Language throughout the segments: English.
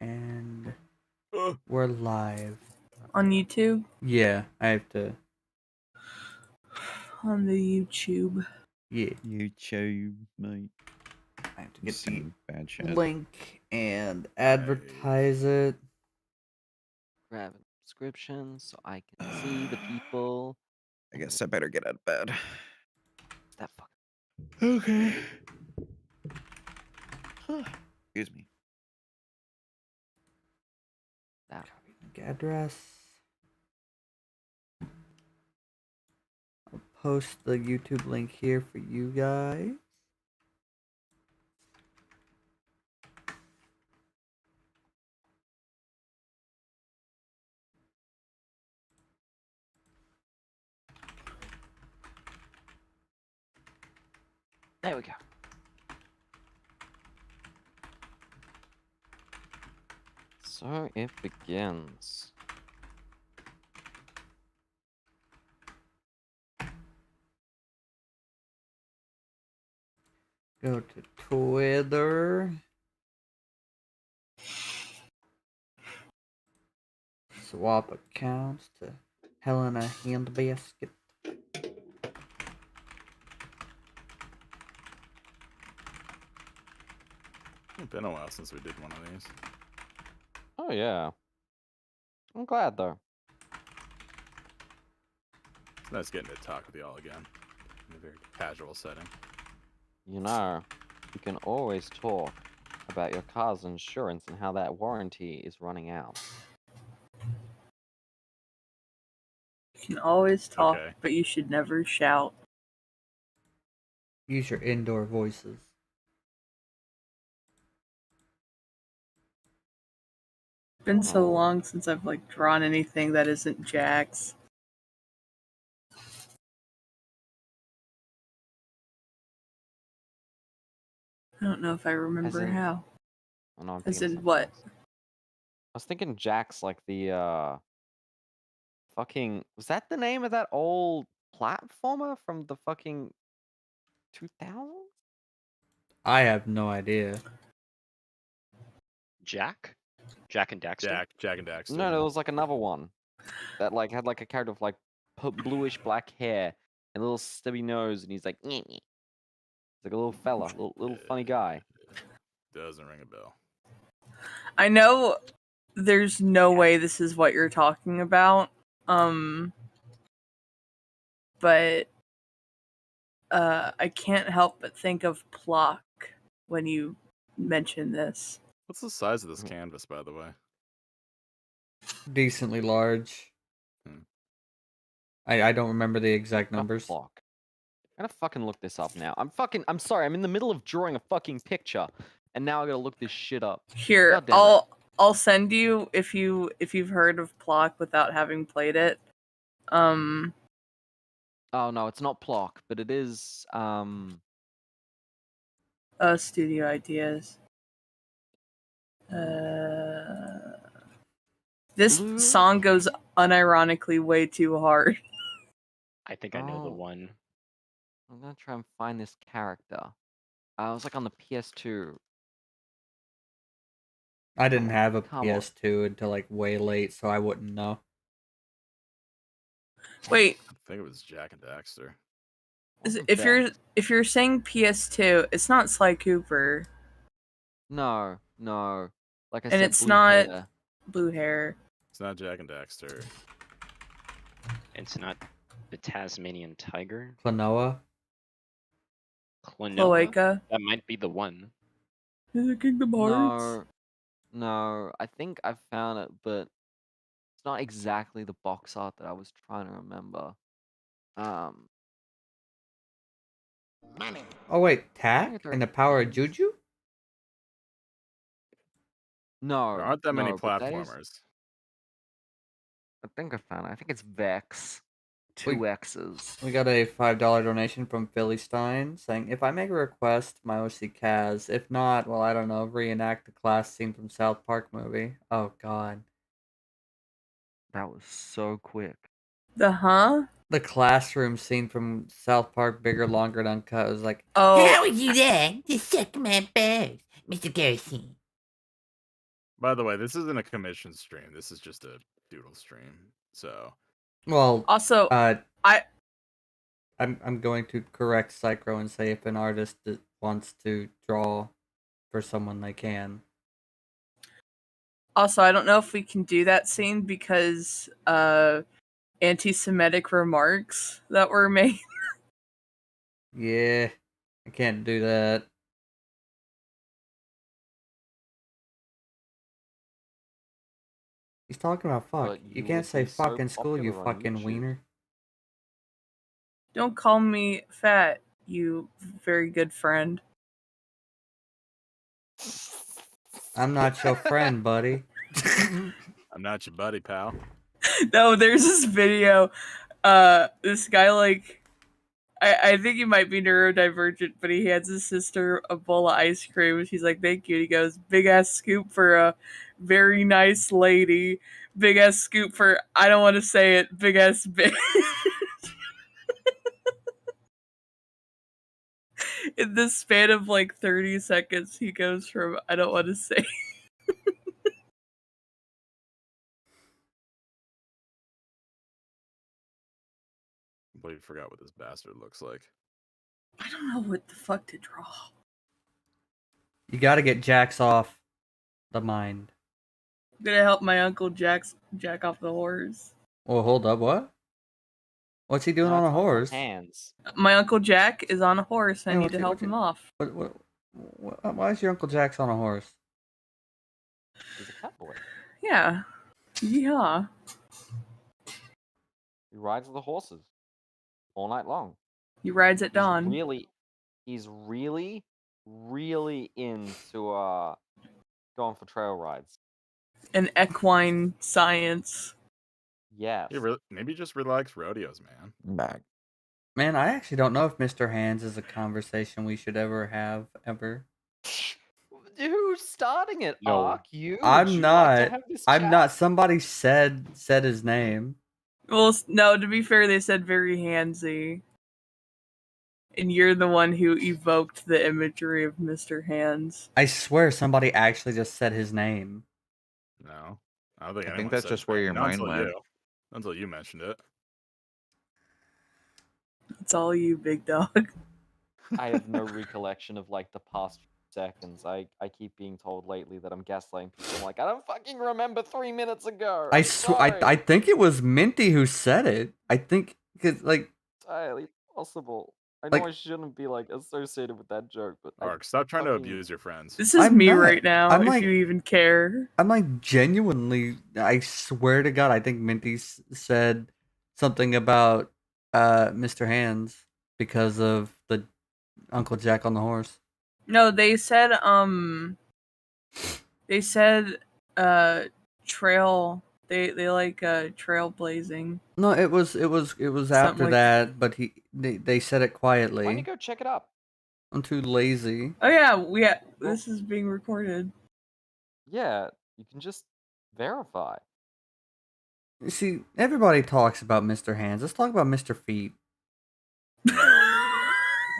And we're live. On YouTube? Yeah, I have to. On the YouTube. Yeah, YouTube, mate. I have to get Some bad the shit. link and advertise it. Grab a subscription so I can see the people. I guess I better get out of bed. That fuck. Okay. Excuse me. That. Link address. I'll post the YouTube link here for you guys. There we go. So it begins. Go to Twitter. Swap accounts to Helena Handbasket. It's been a while since we did one of these. Oh yeah. I'm glad though. It's nice getting to talk with y'all again in a very casual setting. You know, you can always talk about your car's insurance and how that warranty is running out. You can always talk, Okay. but you should never shout. Use your indoor voices. It's been so Oh. long since I've drawn anything that isn't Jax. I don't know if I remember in- how. Oh, no, I'm As thinking in something what? else. I was thinking Jack's like the fucking, was that the name of that old platformer from the fucking 2000s? I have no idea. Jack and Daxter? Jack and Daxter. No, there was like another one that had like a character of like bluish black hair and a little stubby nose, and he's like, "Nyeh, nyeh." He's like a little fella, little funny guy. Doesn't ring a bell. I know there's no way this is what you're talking about. But I can't help but think of Plock when you mention this. What's the size of this canvas, by the way? Decently large. Hmm. I don't remember the exact numbers. Fuck. I gotta fucking look this up now. I'm sorry, I'm in the middle of drawing a fucking picture, and now I gotta look this shit up. Here, God damn it. I'll send you if you've heard of Plock without having played it. Oh no, it's not Plock, but it is Studio Ideas. This Blue? song goes unironically way too hard. I think I know the Oh. one. I'm gonna try and find this character. I was like on the PS2. I didn't have a Come on. PS2 until way late, so I wouldn't know. Wait, I think it was Jack and Daxter. Wasn't if that? you're saying PS2, it's not Sly Cooper No. Like I And said, it's blue not- hair. blue hair. It's not Jack and Daxter. It's not the Tasmanian Tiger. Klonoa? Klonoa? Cloaca. That might be the one. Is it Kingdom Hearts? No, I think I found it, but it's not exactly the box art that I was trying to remember. Oh wait, Tak There and the Power of Juju? No. There aren't that many no, but that is- platformers. I think I found it. I think it's Vex. Wait. 2 X's. We got a $5 donation from Philly Stein saying, if I make a request, my OC Kaz. If not, well, I don't know, reenact the class scene from South Park movie. Oh, God. That was so quick. The classroom scene from South Park, bigger, longer, and uncut, was like, Oh, How would you like to suck my balls, Mr. Garrison? By the way, this isn't a commission stream. This is just a doodle stream. So Well, Also, I'm I going to correct Psycho and say if an artist wants to draw for someone, they can. I don't know if we can do that scene because anti-Semitic remarks that were made. Yeah, I can't do that. He's talking about fuck. But You you can't would say be so fuck in school, you popular on fucking YouTube. wiener. Don't call me fat, you very good friend. I'm not your friend, buddy. I'm not your buddy, pal. No, there's this video. This guy I think he might be neurodivergent, but he hands his sister a bowl of ice cream. And she's like, "Thank you." And he goes, "Big ass scoop for a very nice lady. Big ass scoop for I don't want to say it. Big ass bitch." In the span of like 30 seconds, he goes from I don't want to say. Completely forgot what this bastard looks like. I don't know what the fuck to draw. You gotta get Jax off the mind. I'm gonna help my uncle jack off the horse. Oh, hold up, what? What's he doing No, on it's a Uncle horse? Hands. My uncle Jack is on a horse. I Yeah, need what's to he- help what's he- him off. Why is your Uncle Jax on a horse? He's a cowboy. Yeah. Yeah. He rides the horses all night long. He rides at He's dawn. he's really into going for trail rides. And equine science. Yes. Maybe just relax rodeos, man. Back. Man, I actually don't know if Mr. Hands is a conversation we should ever have, ever. Who's starting it? No. Ark, you? I'm Would you not. Like to have this I'm chat? not. Somebody said his name. Well, no, to be fair, they said very handsy. And you're the one who evoked the imagery of Mr. Hands. I swear somebody actually just said his name. No, I don't think. I think anyone that's said just where that. your Not mind until went. you. Until you mentioned it. It's all you, big dog. I have no recollection of like the past few seconds. I keep being told lately that I'm gaslighting people. I'm like, I don't fucking remember 3 minutes ago. I I'm swear. sorry. I think it was Minty who said it. I think because like Entirely possible. I Like- know I shouldn't be like associated with that joke, but Ark, stop trying to fucking- abuse your friends. This is I'm me not. right now, I'm if like- you even care. I'm like genuinely. I swear to God, I think Minty said something about Mr. Hands because of the Uncle Jack on the horse. No, they said trail they like trailblazing. No, it was after like- that, but they said it Why don't quietly. you go check it up? I'm too lazy. Oh yeah, this is being recorded. Yeah, you can just verify. You see, everybody talks about Mr. Hands. Let's talk about Mr. Feet.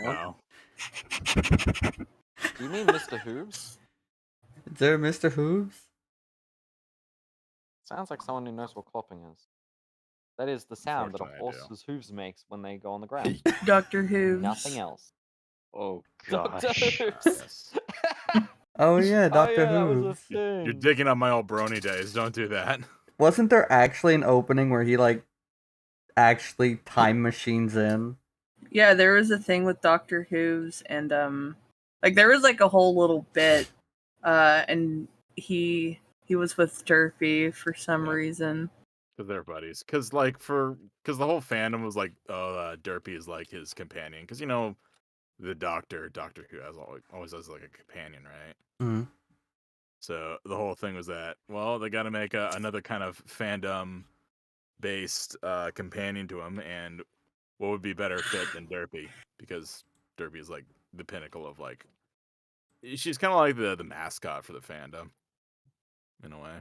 Wow. Do you mean Mr. Hooves? Is there a Mr. Hooves? Sounds like someone who knows what clopping is. That is the sound that a Unfortunately, I do. horse's hooves makes when they go on the ground. Dr. Hooves. Nothing else. Oh Dr. gosh. Hooves. Yes. Oh yeah, Dr. Oh, yeah, that was a Hooves. thing. You're digging up my old brony days. Don't do that. Wasn't there actually an opening where he like actually time machines in? Yeah, there was a thing with Dr. Hooves and like there was like a whole little bit and he was with Derpy for some Yeah. reason. Because they're buddies. Because the whole fandom was like, oh, Derpy is like his companion. Because the Doctor Who always has like a companion, right? Mhm. So the whole thing was that, well, they got to make another kind of fandom based companion to him, and what would be better fit than Derpy? Because Derpy is like the pinnacle of like, she's kind of like the mascot for the fandom, in a way.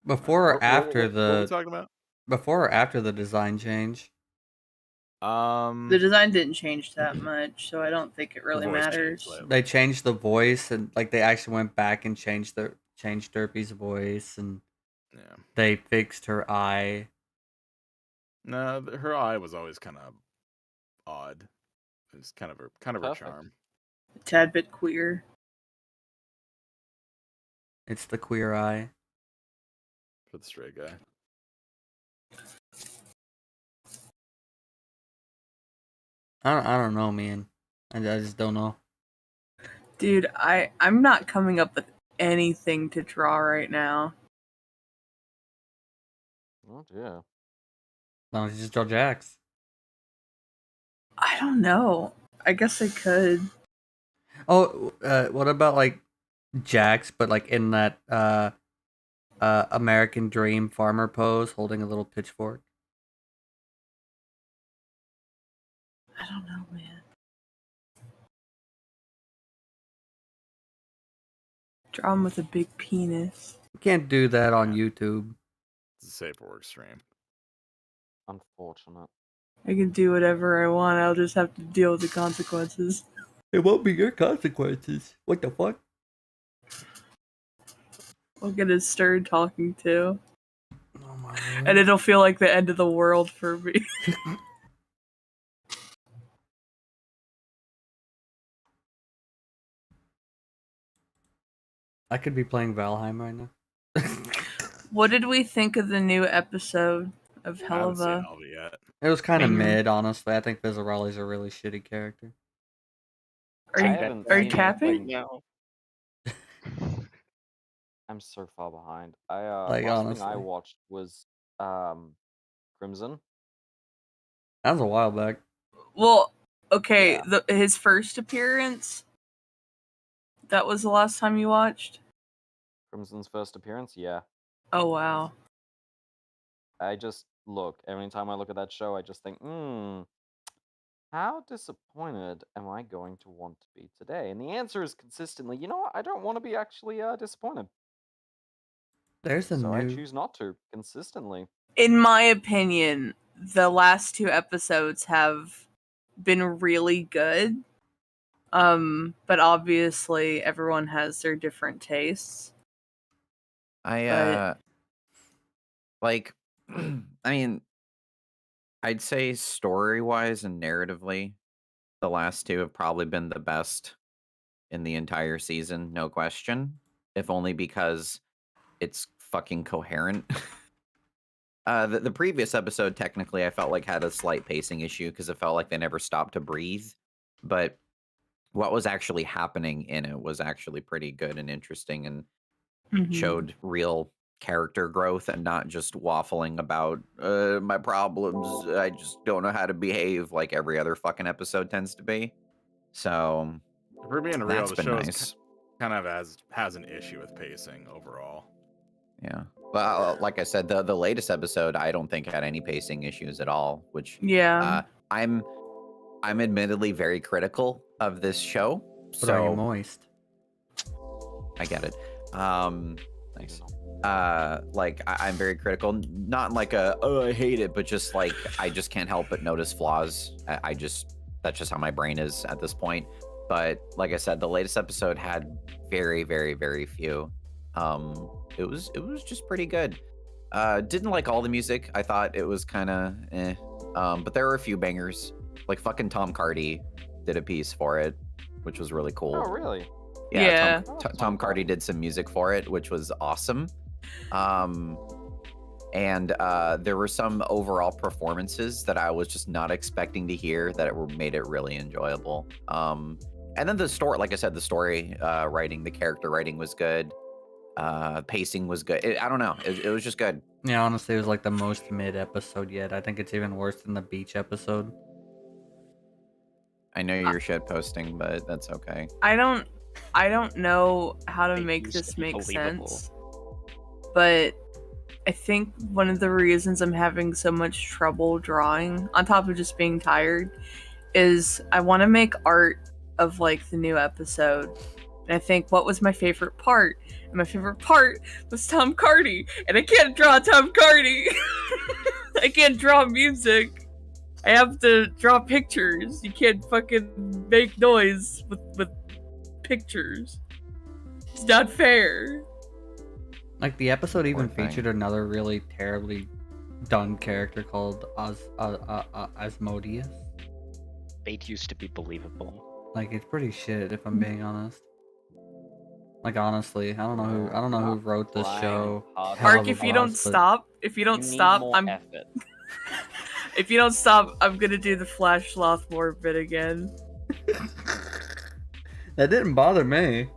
Before or What after are we the talking about? before or after the design change? The design didn't change that much, so I don't think it really voice changed matters. slightly. They changed the voice, and like they actually went back and changed Derpy's voice, and Yeah. they fixed her eye. No, her eye was always kind of odd. It's kind of her Perfect. charm. A tad bit queer. It's the queer eye. For the straight guy. I don't know, man. I just don't know. Dude, I'm not coming up with anything to draw right now. Oh dear. Why don't you just draw Jax? I don't know. I guess I could. Oh, what about like Jax, but like in that American Dream farmer pose, holding a little pitchfork? I don't know, man. Draw him with a big penis. You can't do that on YouTube. It's a safe work stream. Unfortunate. I can do whatever I want. I'll just have to deal with the consequences. It won't be your consequences. What the fuck? I'll get a stern talking to. Oh my And it'll feel like the end of the world for me. I could be playing Valheim right now. What did we think of the new episode of I haven't seen Helva? all of it yet. It was kind of Mhm. mid, honestly. I think Vizzarelli's a really shitty character. Are I you haven't are you seen it, capping? No. I'm so far behind. Like, last thing I honestly. watched was Crimson. That was a while back. Well, okay, Yeah. his first appearance. That was the last time you watched? Crimson's first appearance, yeah. Oh wow. I just look every time I look at that show, I just think, how disappointed am I going to want to be today? And the answer is consistently, you know what? I don't want to be actually disappointed. There's a So I new. choose not to consistently. In my opinion, the last two episodes have been really good. But obviously everyone has their different tastes. I like I mean I'd say story wise and narratively, the last two have probably been the best in the entire season, no question. If only because it's fucking coherent. The previous episode technically I felt like had a slight pacing issue because it felt like they never stopped to breathe. But what was actually happening in it was actually pretty good and interesting and Mhm. showed real character growth and not just waffling about my problems. I just don't know how to behave like every other fucking episode tends to be. So If we're being real, that's the been show nice. kind of has an issue with pacing overall. Yeah. Well, like I said, the latest episode I don't think had any pacing issues at all, which Yeah. I'm admittedly very critical of this show. But are you So moist? I get it. Nice. Like I'm very critical, not in like a I hate it, but just like I just can't help but notice flaws. I just that's just how my brain is at this point. But like I said, the latest episode had very, very, very few. It was just pretty good. Didn't like all the music. I thought it was kind of but there were a few bangers. Like fucking Tom Cardy did a piece for it, which was really cool. Oh, really? Yeah. Tom Cardy did some music for it, which was awesome. And there were some overall performances that I was just not expecting to hear that made it really enjoyable. And then the story, like I said, the story writing, the character writing was good. Pacing was good. I don't know. It was just good. Yeah, honestly, it was like the most mid episode yet. I think it's even worse than the beach episode. I know you're shit posting, but that's okay. I don't know how to It make used to this be make believable. sense. But I think one of the reasons I'm having so much trouble drawing, on top of just being tired, is I want to make art of like the new episode. And I think, what was my favorite part? And my favorite part was Tom Cardy. And I can't draw Tom Cardy. I can't draw music. I have to draw pictures. You can't fucking make noise with pictures. It's not fair. Like the episode even thing. featured another really terribly done character called Asmodeus. Fate used to be believable. Like it's pretty shit if I'm being honest. Like honestly, I don't know who wrote this Trying show. hard Hell of Mark, a if you don't boss, but- stop, if you don't You need stop, more I'm effort. if you don't stop, I'm gonna do the Flash Slothmore bit again. That didn't bother me.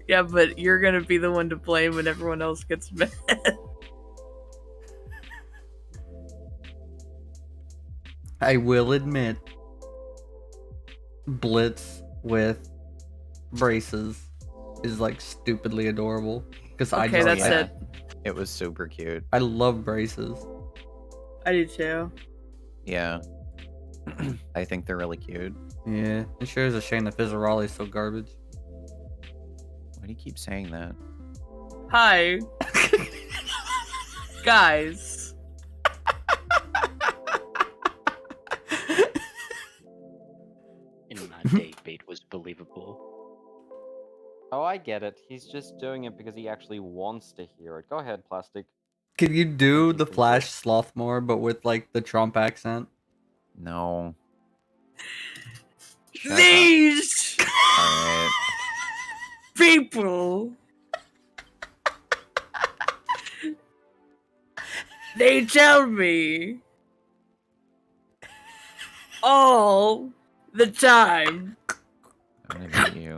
Yeah, but you're gonna be the one to blame when everyone else gets mad. I will admit, Blitz with braces is like stupidly adorable. Because I Okay, just that's yeah. it. It was super cute. I love braces. I do too. Yeah. I think they're really cute. Yeah, it sure is a shame that Fizzaroli is so garbage. Why do you keep saying that? Hi, guys. In my day, Fate was believable. Oh, I get it. He's just doing it because he actually wants to hear it. Go ahead, Plastic. Can you do you the can do Flash it. Slothmore but with like the Trump accent? No. Shut up. These Alright. people, they tell me all the time. I'm gonna beat you.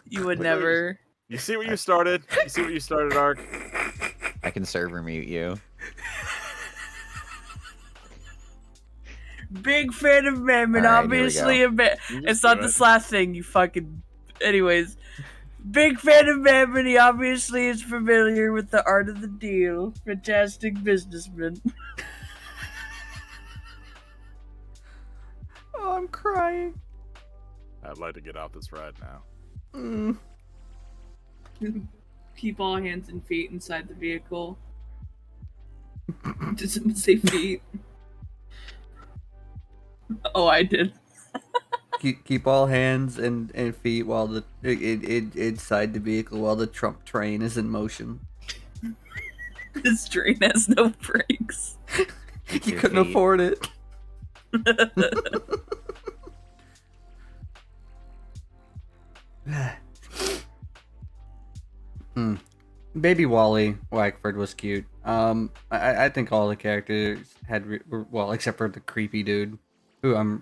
You would Wait, never. You see what you started? You see what you started, Ark? I can server mute you. Big fan of Mammon, Alright, here we obviously. go. You It's just not do this it. last thing, you fucking. Anyways, big fan of Mammon. He obviously is familiar with the art of the deal. Fantastic businessman. Oh, I'm crying. I'd like to get off this ride now. Mm. Keep all hands and feet inside the vehicle. Did someone say feet? Oh, I did. Keep all hands and feet while the inside the vehicle while the Trump train is in motion. This train has no brakes. Keep You your couldn't feet. afford it. Hmm. Baby Wally Wackford was cute. I think all the characters had were, well, except for the creepy dude, who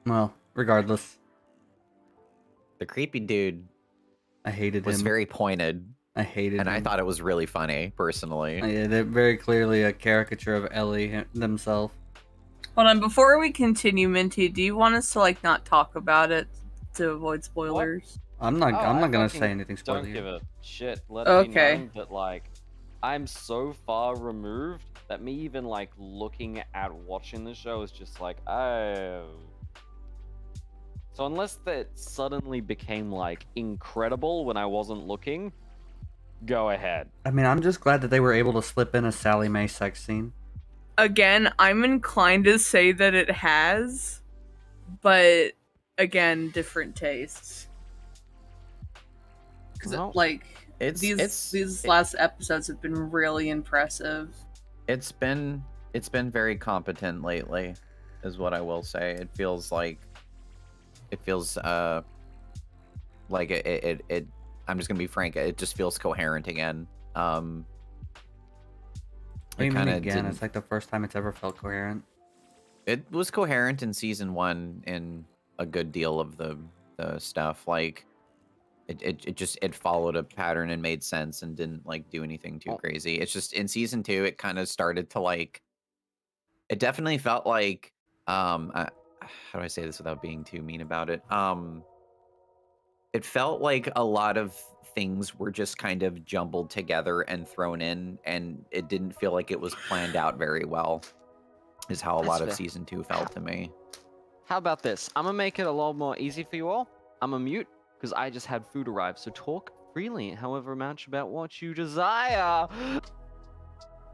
well, regardless, The creepy dude I hated was him. very pointed, I hated and him. I thought it was really funny, personally. Yeah, they're very clearly a caricature of Ellie themselves. Hold on, before we continue, Minty, do you want us to like not talk about it to avoid spoilers? I'm not. Oh, I'm I not gonna fucking say anything Don't spoilery. give a shit. Let it Okay. be known that like I'm so far removed that me even like looking at watching the show is just like, oh. So unless that suddenly became like incredible when I wasn't looking, go ahead. I mean, I'm just glad that they were able to slip in a Sally Mae sex scene. Again, I'm inclined to say that it has, but again, different tastes. Because Well, like It's these last episodes have been really impressive. it's been very competent lately, is what I will say. It feels like it I'm just gonna be frank, it just feels coherent again. What do you mean kinda again? didn't- It's like the first time it's ever felt coherent. It was coherent in season 1 in a good deal of the stuff. Like it followed a pattern and made sense and didn't like do anything too crazy. It's just in season 2 it kind of started to like, it definitely felt like how do I say this without being too mean about it? It felt like a lot of things were just kind of jumbled together and thrown in, and it didn't feel like it was planned out very well, is how a That's lot of fair. season 2 felt to me. How about this? I'm gonna make it a lot more easy for you all. I'm a mute because I just had food arrive, so talk freely, however much about what you desire.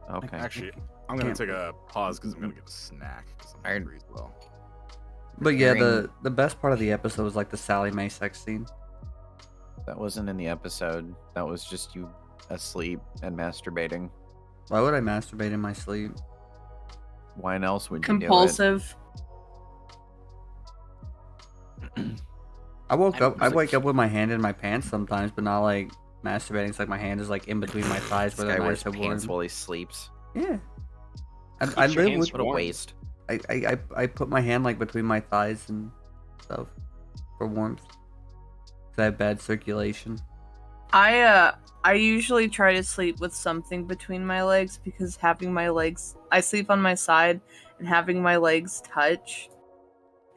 Okay. Actually, I'm gonna Can't- take a pause because I'm gonna get a snack because I'm Alright. hungry as well. But yeah, Hearing- the best part of the episode was like the Sally Mae sex scene. That wasn't in the episode. That was just you asleep and masturbating. Why would I masturbate in my sleep? Why else would you Compulsive. I woke I up. I was wake up with my hand in my pants sometimes, but not like masturbating. It's like my hand is like in between my thighs This where guy the wears nice pants warm. while he sleeps. Yeah. I Keeps your live hands with. What a warm. waste. I put my hand like between my thighs and stuff for warmth. 'Cause I have bad circulation. I usually try to sleep with something between my legs because having my legs, I sleep on my side, and having my legs touch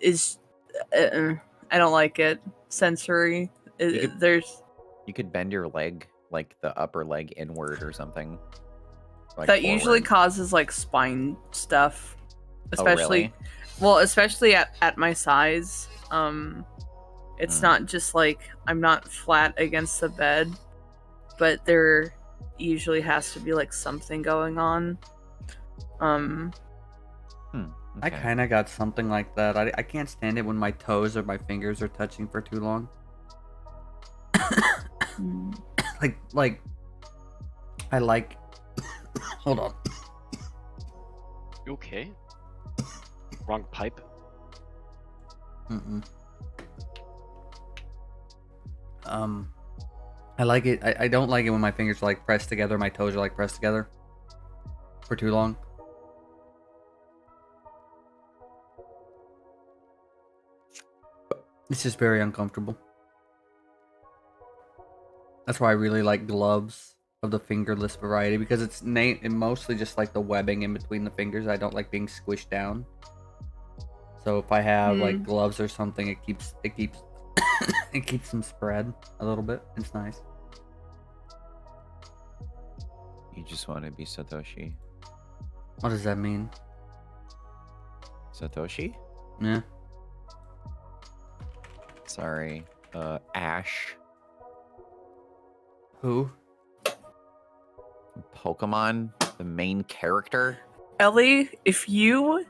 is I don't like it. Sensory. You could- There's You could bend your leg, like the upper leg inward or something. Like that usually forward. causes like spine stuff, Oh, especially really? well, especially at my size. It's Mm. not just like I'm not flat against the bed, but there usually has to be like something going on. I Okay. kind of got something like that. I can't stand it when my toes or my fingers are touching for too long. like I like. Hold on. You okay? Wrong pipe. Mm-mm. I like it. I don't like it when my fingers are like pressed together. My toes are like pressed together for too long. It's just very uncomfortable. That's why I really like gloves of the fingerless variety because it's mostly just like the webbing in between the fingers. I don't like being squished down. So if I have like gloves or something, it keeps it keeps them spread a little bit. It's nice. You just want to be Satoshi. What does that mean? Satoshi? Yeah. Sorry. Ash. Who? Pokemon, the main character. Ellie, if you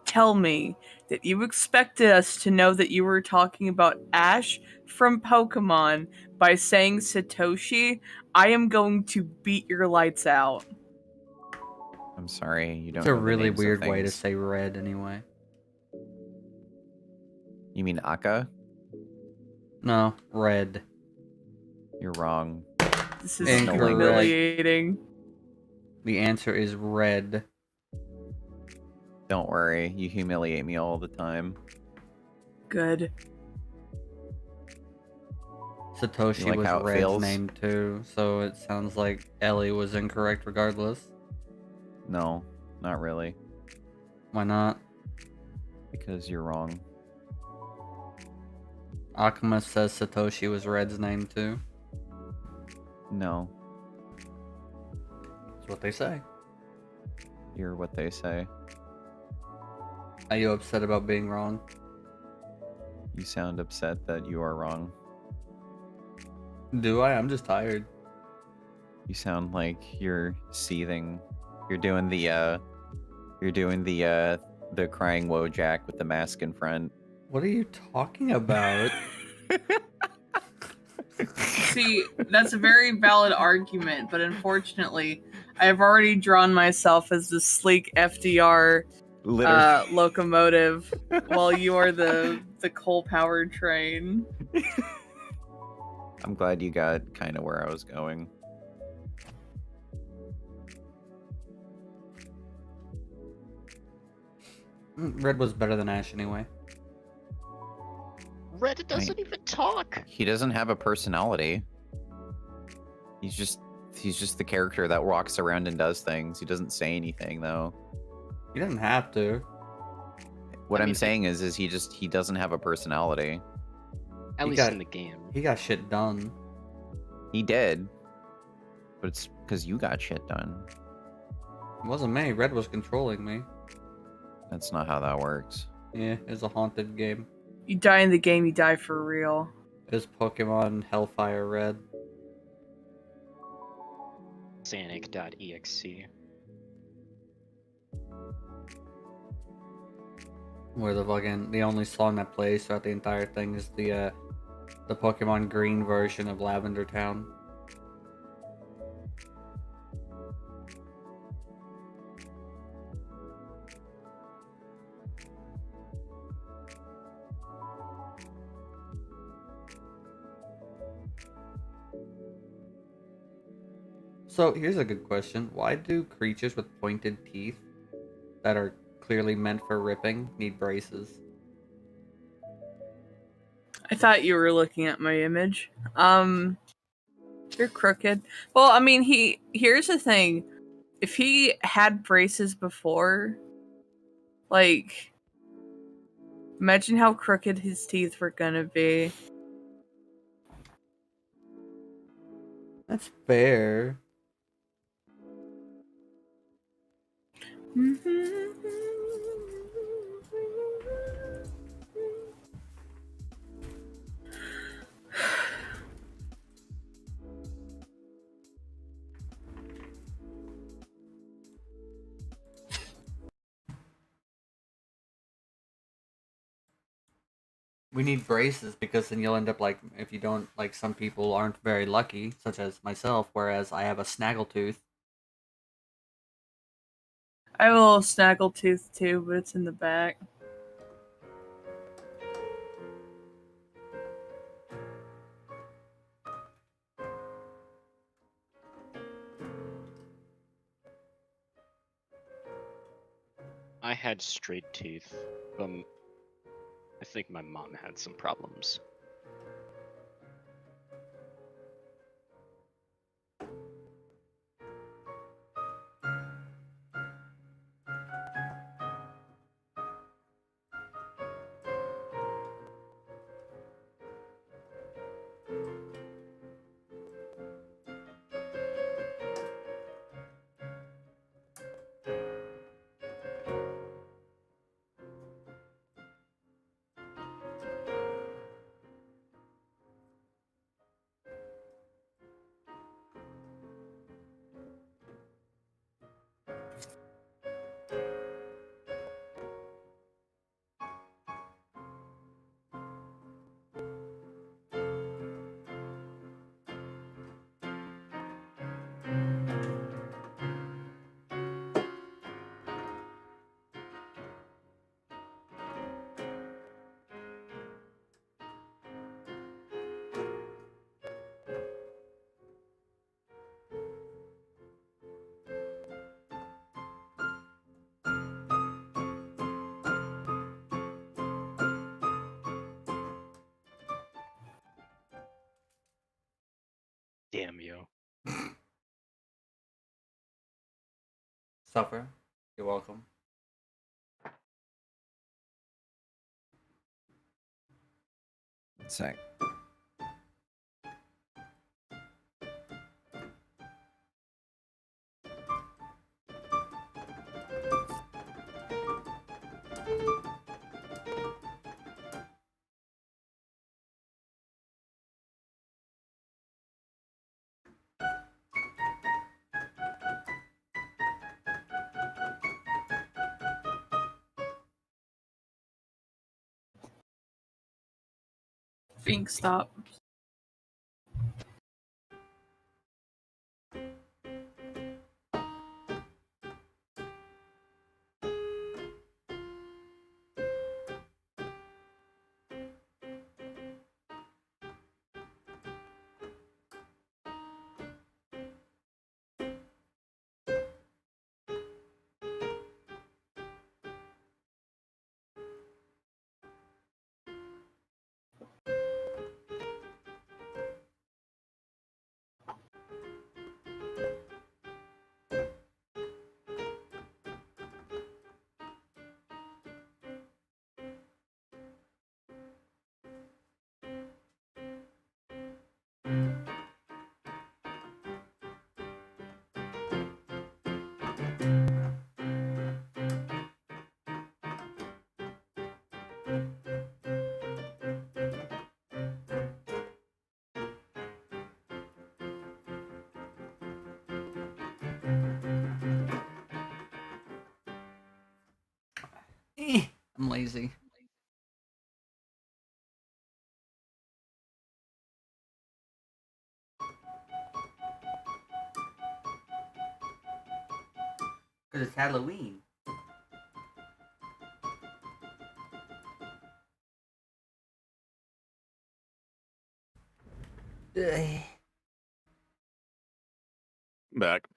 tell me that you expected us to know that you were talking about Ash from Pokemon by saying Satoshi, I am going to beat your lights out. I'm sorry, you don't It's a know the really names of weird way to things. say red anyway. You mean Akka? No, red. You're wrong. This is Incorrect. humiliating. The answer is red. Don't worry, you humiliate me all the time. Good. Satoshi like was how it Red's feels? name too, so it sounds like Ellie was incorrect regardless. No, not really. Why not? Because you're wrong. Akuma says Satoshi was Red's name too. No, That's what they say. you're what they say. Are you upset about being wrong? You sound upset that you are wrong. Do I? I'm just tired. You sound like you're seething. You're doing the crying Wojak with the mask in front. What are you talking about? See, that's a very valid argument, but unfortunately, I have already drawn myself as the sleek FDR locomotive, while you are the coal-powered train. I'm glad you got kind of where I was going. Red was better than Ash anyway. Red doesn't even talk. He doesn't have a personality. He's just the character that walks around and does things. He doesn't say anything though. He doesn't have to. What I I'm mean, saying is he doesn't have a personality. At He least got- in the game. He got shit done. He did, but it's because you got shit done. It wasn't me. Red was controlling me. That's not how that works. Yeah, it was a haunted game. You die in the game, you die for real. It was Pokemon Hellfire Red. Sanic.exe. Where the only song that plays throughout the entire thing is the Pokemon Green version of Lavender Town. So here's a good question. Why do creatures with pointed teeth that are clearly meant for ripping need braces? I thought you were looking at my image. You're crooked. Well, I mean, here's the thing. If he had braces before, like, imagine how crooked his teeth were gonna be. That's fair. We need braces because then you'll end up like, if you don't, like, some people aren't very lucky, such as myself, whereas I have a snaggletooth. I have a little snaggle tooth too, but it's in the back. I had straight teeth. I think my mom had some problems. Damn you. Suffer. You're welcome. One sec. Fink, stop. I'm lazy. Because it's Halloween. Ugh. Back.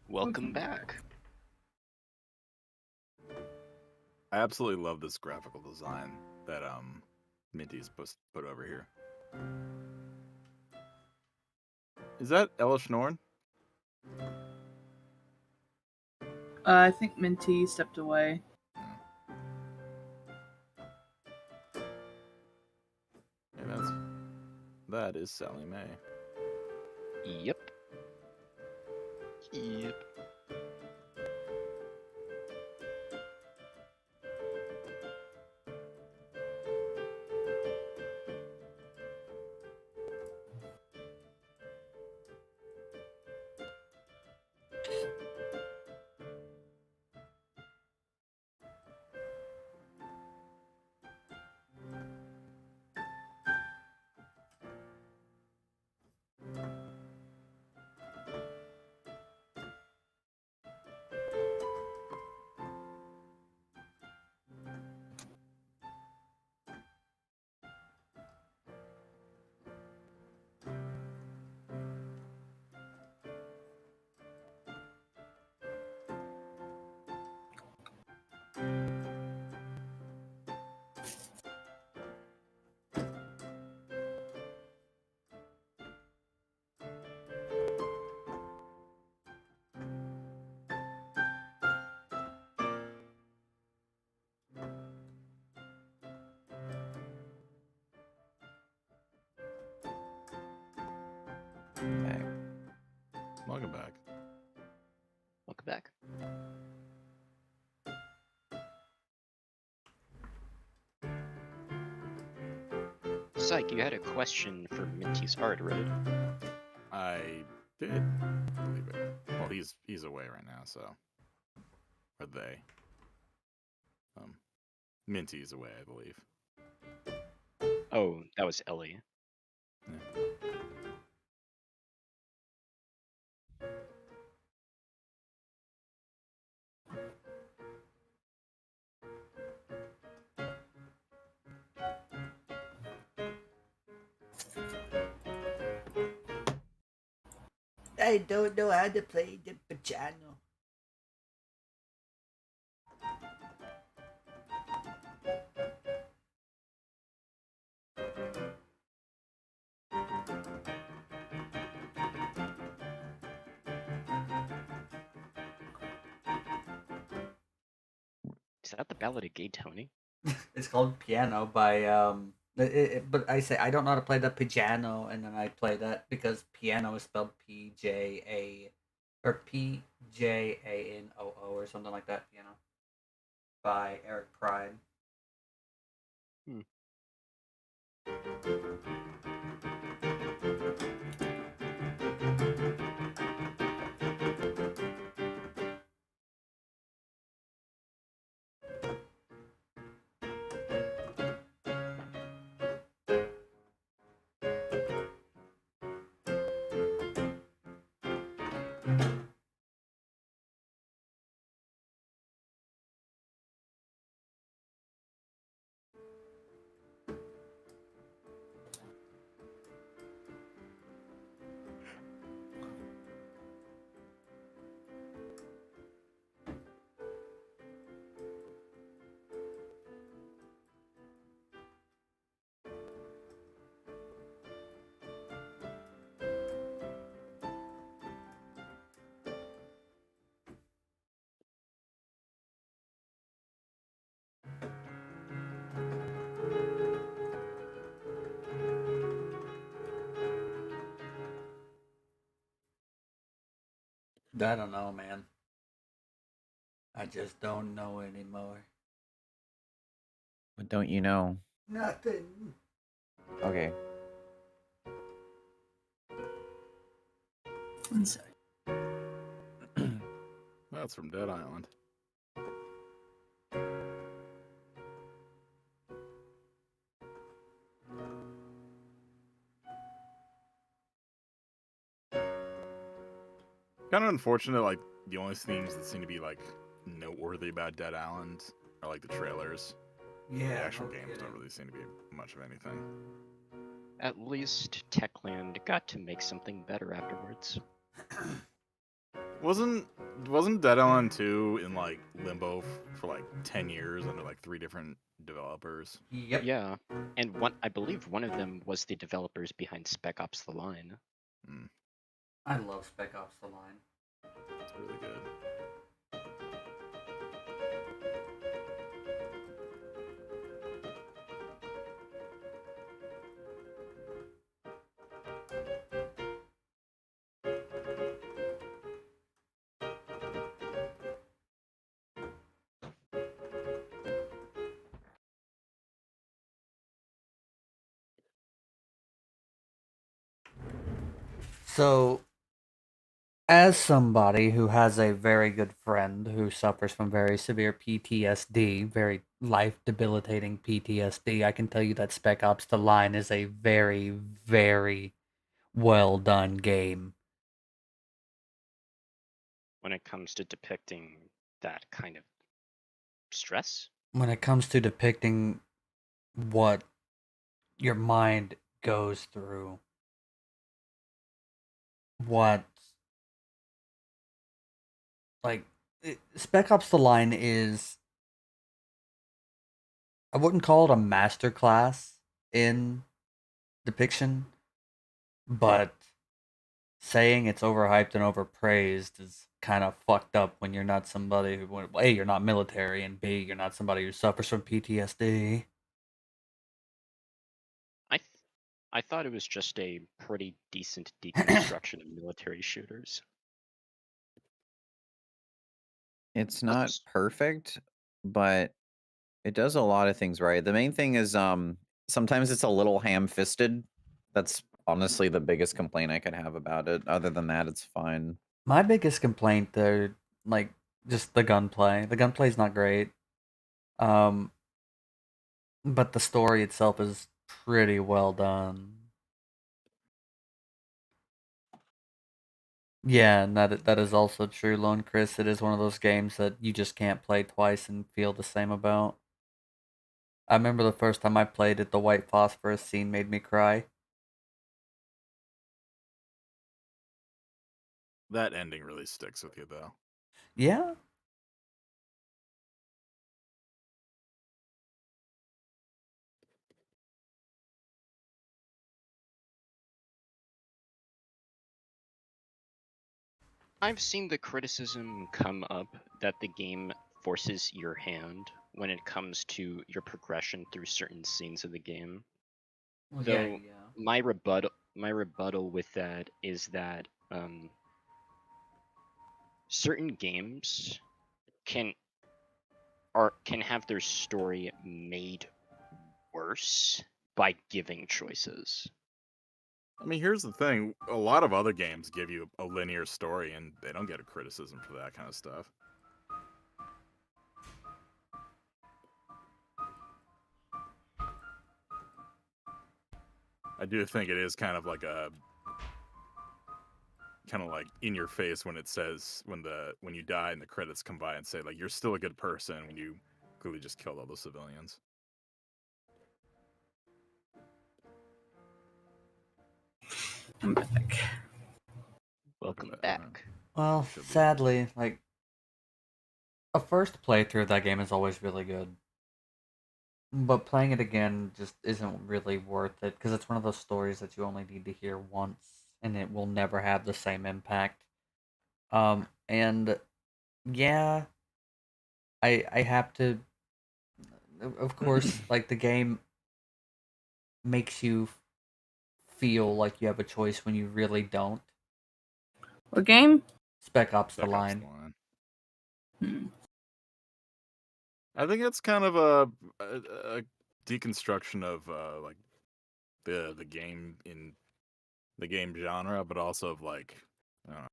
Welcome back. I absolutely love this graphical design that Minty's put over here. Is that Elish Norn? I think Minty stepped away. Yeah, that is Sally Mae. Yep. Yep. Okay. Welcome back. Welcome back. Psych, you had a question for Minty's art, right? I did believe it. Well, he's away right now, so or they. Minty's away, I believe. Oh, that was Ellie. Yeah. I don't know how to play the piano. Is that the Ballad of Gay Tony? It's called Piano by but I say I don't know how to play the piano, and then I play that because piano is spelled P-J-A or P-J-A-N-O-O or something like that. Piano by Eric Pride. I don't know, man. I just don't know anymore. What don't you know? Nothing. Okay. One sec. That's from Dead Island. Kind of unfortunate, like, the only themes that seem to be, like, noteworthy about Dead Island are, like, the trailers. The actual games don't really seem to be much of anything. At least Techland got to make something better afterwards. Wasn't Dead Island 2 in, like, limbo for, like, 10 years under, like, 3 different developers? Yep. Yeah, and I believe one of them was the developers behind Spec Ops: The Line. I love Spec Ops: The Line. It's really good. So, as somebody who has a very good friend who suffers from very severe PTSD, very life debilitating PTSD, I can tell you that Spec Ops: The Line is a very, very well done game. When it comes to depicting that kind of stress, When it comes to depicting what your mind goes through, what, like, Spec Ops: The Line is, I wouldn't call it a masterclass in depiction, but saying it's overhyped and overpraised is kind of fucked up when you're not somebody who, A, you're not military, and B, you're not somebody who suffers from PTSD. I thought it was just a pretty decent deconstruction of military shooters. It's not perfect, but it does a lot of things right. The main thing is sometimes it's a little ham-fisted. That's honestly the biggest complaint I could have about it. Other than that, it's fine. My biggest complaint, though, like, just the gunplay. The gunplay's not great. But the story itself is pretty well done. Yeah, and that is also true, Lone Chris. It is one of those games that you just can't play twice and feel the same about. I remember the first time I played it, the white phosphorus scene made me cry. That ending really sticks with you, though. Yeah. I've seen the criticism come up that the game forces your hand when it comes to your progression through certain scenes of the game. Well, Though yeah. my rebuttal with that is that certain games can have their story made worse by giving choices. I mean, here's the thing. A lot of other games give you a linear story, and they don't get a criticism for that kind of stuff. I do think it is kind of like in your face when it says when you die and the credits come by and say, like, you're still a good person when you clearly just killed all those civilians. I'm back. Welcome back. Well, Should be. sadly, like, a first playthrough of that game is always really good. But playing it again just isn't really worth it, because it's one of those stories that you only need to hear once, and it will never have the same impact. And yeah, I have to, of course, like, the game makes you feel like you have a choice when you really don't. What game? Spec Ops: The Spec Ops: Line. The Line. Hmm. I think it's kind of a deconstruction of like the game in the game genre, but also of, like, I don't know,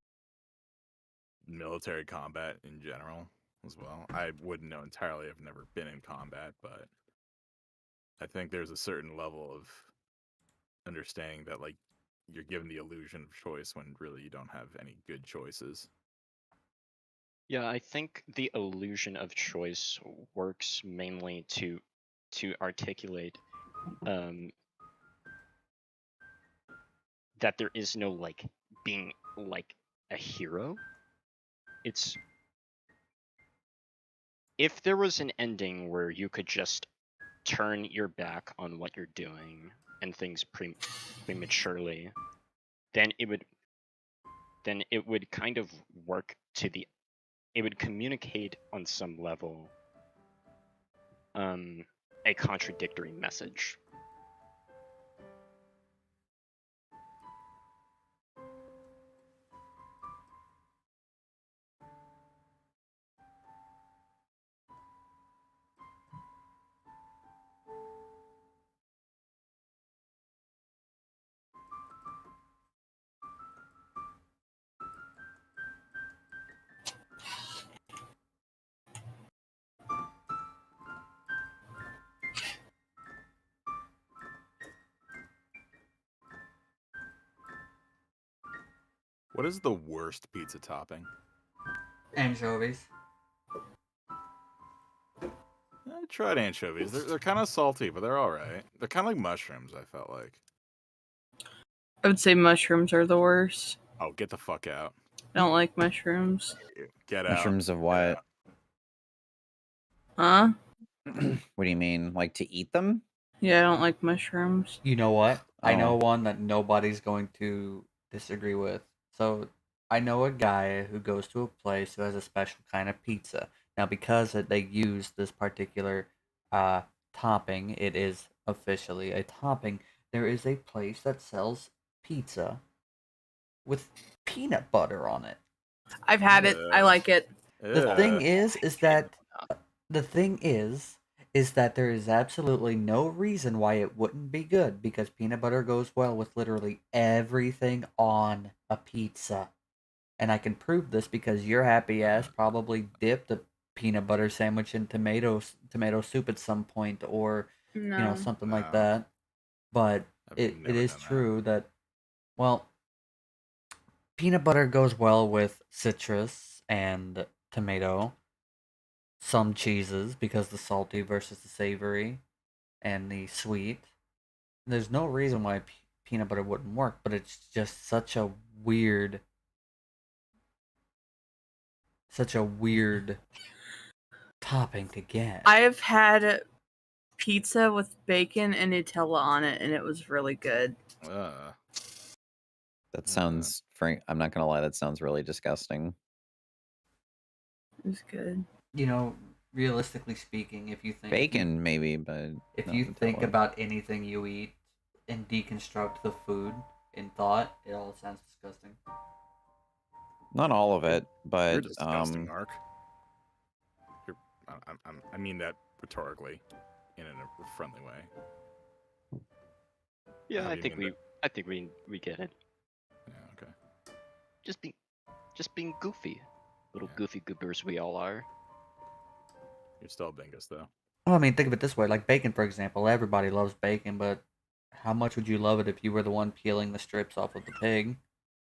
military combat in general as well. I wouldn't know entirely. I've never been in combat, but I think there's a certain level of understanding that, like, you're given the illusion of choice when really you don't have any good choices. Yeah, I think the illusion of choice works mainly to articulate that there is no like being like a hero. It's if there was an ending where you could just turn your back on what you're doing and things prematurely, then it would kind of work to the it would communicate on some level a contradictory message. What is the worst pizza topping? Anchovies. I tried anchovies. They're kind of salty, but they're all right. They're kind of like mushrooms. I felt like. I would say mushrooms are the worst. Oh, get the fuck out! I don't like mushrooms. Get out! Mushrooms of Get what? out. Huh? What do you mean? Like to eat them? Yeah, I don't like mushrooms. You know what? I know Oh. one that nobody's going to disagree with. So I know a guy who goes to a place who has a special kind of pizza. Now, because they use this particular topping, it is officially a topping. There is a place that sells pizza with peanut butter on it. I've had it. I like it. The thing is that the thing is that there is absolutely no reason why it wouldn't be good because peanut butter goes well with literally everything on a pizza. And I can prove this because your happy ass probably dipped a peanut butter sandwich in tomato soup at some point or No. something like No. that. But I've it never is done that. true that well peanut butter goes well with citrus and tomato. Some cheeses because the salty versus the savory and the sweet. There's no reason why peanut butter wouldn't work, but it's just such a weird topping to get. I've had pizza with bacon and Nutella on it, and it was really good. That sounds frank. I'm not gonna lie. That sounds really disgusting. It was good. Realistically speaking, if you think Bacon, maybe, but if not you think Nutella. about anything you eat and deconstruct the food in thought, it all sounds disgusting. Not all of it, You're but disgusting, Mark. I mean that rhetorically, in a friendly way. Yeah, How I do you think mean we get it. Yeah. Okay. Just being goofy. Little goofy goobers we all are. You're still a Bingus, though. Well, I mean, think of it this way: like bacon, for example. Everybody loves bacon, but how much would you love it if you were the one peeling the strips off of the pig?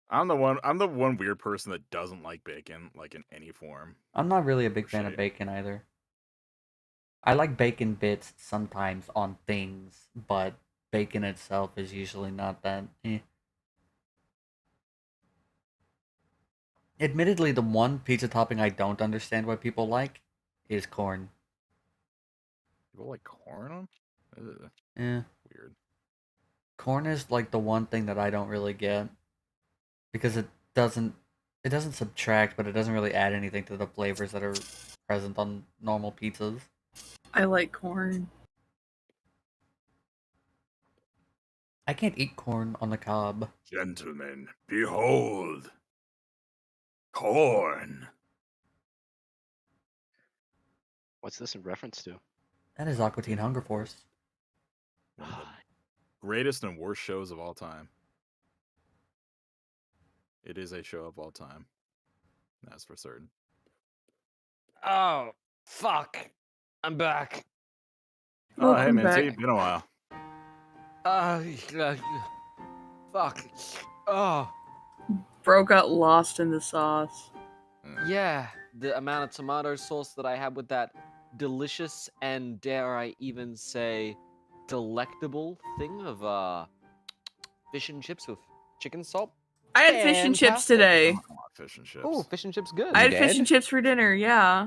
I'm the one weird person that doesn't like bacon, like in any form. I'm not really a big For fan of shape. bacon either. I like bacon bits sometimes on things, but bacon itself is usually not that. Admittedly, the one pizza topping I don't understand why people like is corn. People like corn on? Ugh, Yeah, weird. corn is like the one thing that I don't really get because doesn't it doesn't subtract, but it doesn't really add anything to the flavors that are present on normal pizzas. I like corn. I can't eat corn on the cob. Gentlemen, behold, corn. What's this in reference to? That is Aqua Teen Hunger Force. One of the greatest and worst shows of all time. It is a show of all time. That's for certain. Oh, fuck. I'm back. Oh, hey, Welcome man. back. It's been a while. Uh, Fuck. Oh, Bro got lost in the sauce. yeah. The amount of tomato sauce that I had with that delicious and, dare I even say, delectable thing of fish and chips with chicken salt. I had fish and chips Fantastic. today. I want fish and chips. Oh, fish and chips good. I had You fish did? and chips for dinner, yeah.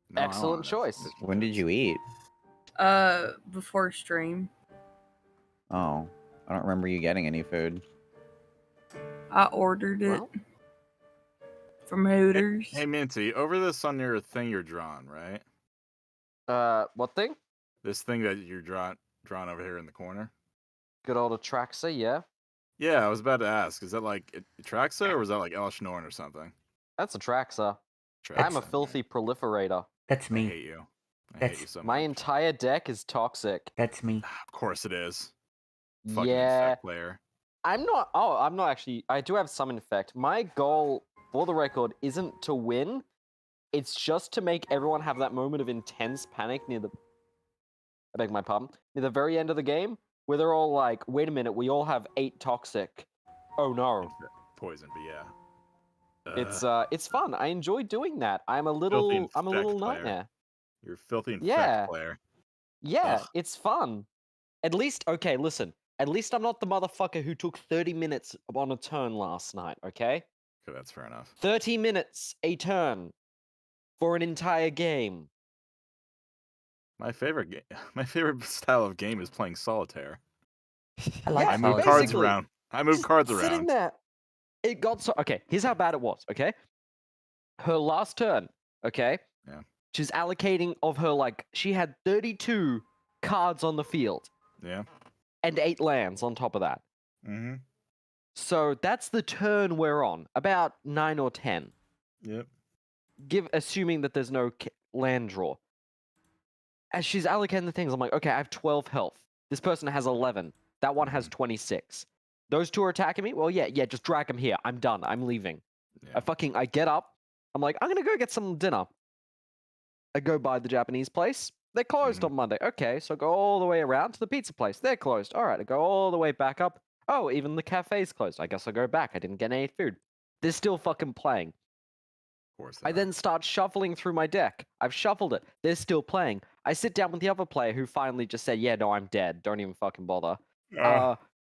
No, I Excellent want choice. fish and When did chips. you eat? Before stream. Oh, I don't remember you getting any food. I ordered it Well, from Hooters. Hey Minty, over this on your thing you're drawn, right? What thing? This thing that you're drawn over here in the corner. Good old Atraxa, yeah. Yeah, I was about to ask. Is that like Traxa or was that like Elish Norn or something? That's Atraxa. Traxa, I'm a okay. filthy proliferator. That's I me. hate you. I hate That's- you so much. My entire deck is toxic. That's me. Of course it is. Fucking Yeah. infect player. I'm not actually. I do have some infect. My goal, for the record, isn't to win. It's just to make everyone have that moment of intense panic near the. I beg my pardon. Near the very end of the game, where they're all like, "Wait a minute, we all have 8 toxic." Oh no! Poison, but yeah. It's fun. I enjoy doing that. I'm a little infect player. nightmare. You're a filthy infect Yeah. player. Yeah, Ugh. it's fun. At least, okay, listen. At least I'm not the motherfucker who took 30 minutes on a turn last night, okay? Okay, that's fair enough. 30 minutes a turn for an entire game. My favorite my favorite style of game is playing solitaire. I like I move solitaire. cards basically, around. I move Just cards sitting around. there. It got so. Okay, here's how bad it was, okay? Her last turn, okay? Yeah. She's allocating of her, like, she had 32 cards on the field Yeah. and 8 lands on top of that. Mm-hmm. So that's the turn we're on, about 9 or 10. Yep. Assuming that there's no land draw. As she's allocating the things, I'm like, okay, I have 12 health. This person has 11. That one has 26. Those two are attacking me? Well, yeah, just drag them here. I'm done. I'm leaving. Yeah. I get up. I'm like, I'm gonna go get some dinner. I go by the Japanese place. They're closed Mhm. on Monday. Okay, so I go all the way around to the pizza place. They're closed. All right, I go all the way back up. Oh, even the cafe's closed. I guess I'll go back. I didn't get any food. They're still fucking playing. Of course. I then start shuffling through my deck. I've shuffled it. They're still playing. I sit down with the other player who finally just said, yeah, no, I'm dead. Don't even fucking bother.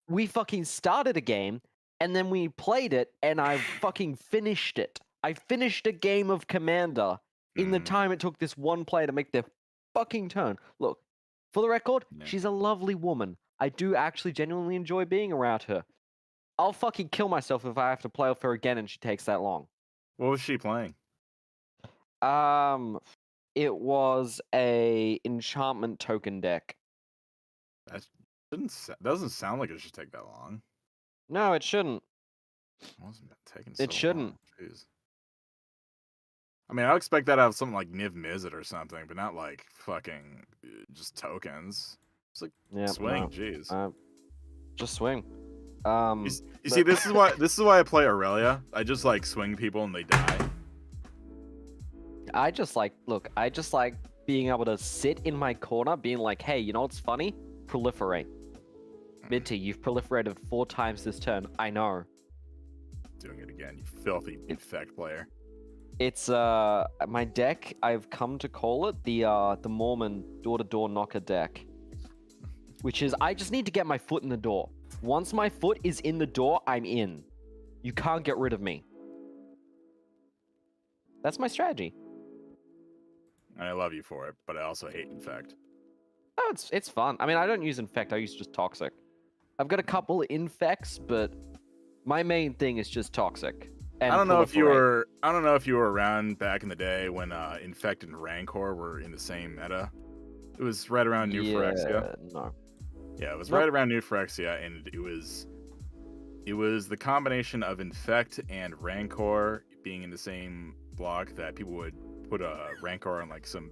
We fucking started a game, and then we played it, and I fucking finished it. I finished a game of Commander in the time it took this one player to make their fucking turn. Look, for the record, Yeah. she's a lovely woman. I do actually genuinely enjoy being around her. I'll fucking kill myself if I have to play with her again and she takes that long. What was she playing? It was a enchantment token deck. That doesn't sound like it should take that long. No, it shouldn't. It wasn't taking so It shouldn't. long. Jeez. I mean, I expect that out of something like Niv Mizzet or something, but not like fucking just tokens. It's like Yeah, swing. no. Jeez. Just swing. You see, this is why I play Aurelia. I just like swing people and they die. I just like being able to sit in my corner, being like, hey, you know what's funny? Proliferate. Minty, you've proliferated 4 times this turn. I know. Doing it again, you filthy infect player. It's my deck. I've come to call it the Mormon door-to-door knocker deck, which is I just need to get my foot in the door. Once my foot is in the door, I'm in. You can't get rid of me. That's my strategy. And I love you for it, but I also hate infect. Oh, it's fun. I mean, I don't use infect. I use just toxic. I've got a couple of infects, but my main thing is just toxic. And I don't know if you proliferate. were around back in the day when infect and rancor were in the same meta. It was right around New Phyrexia. Yeah, no. Yeah, it was Nope. right around New Phyrexia, and it was the combination of infect and rancor being in the same block that people would put a rancor on like some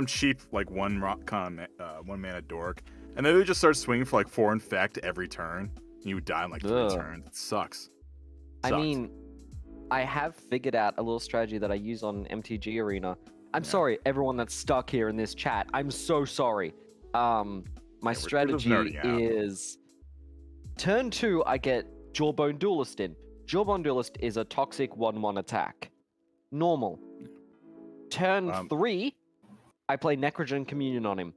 cheap like one mana dork, and then they would just start swinging for like 4 infect every turn. And you would die in like 3 Ugh. turns. It sucks. I Sucks. mean, I have figured out a little strategy that I use on MTG Arena. I'm Yeah. sorry, everyone that's stuck here in this chat. I'm so sorry. My we're just strategy nerding out. is turn 2, I get Jawbone Duelist in. Jawbone Duelist is a toxic 1/1 attack. Normal. Turn 3, I play Necrogen Communion on him.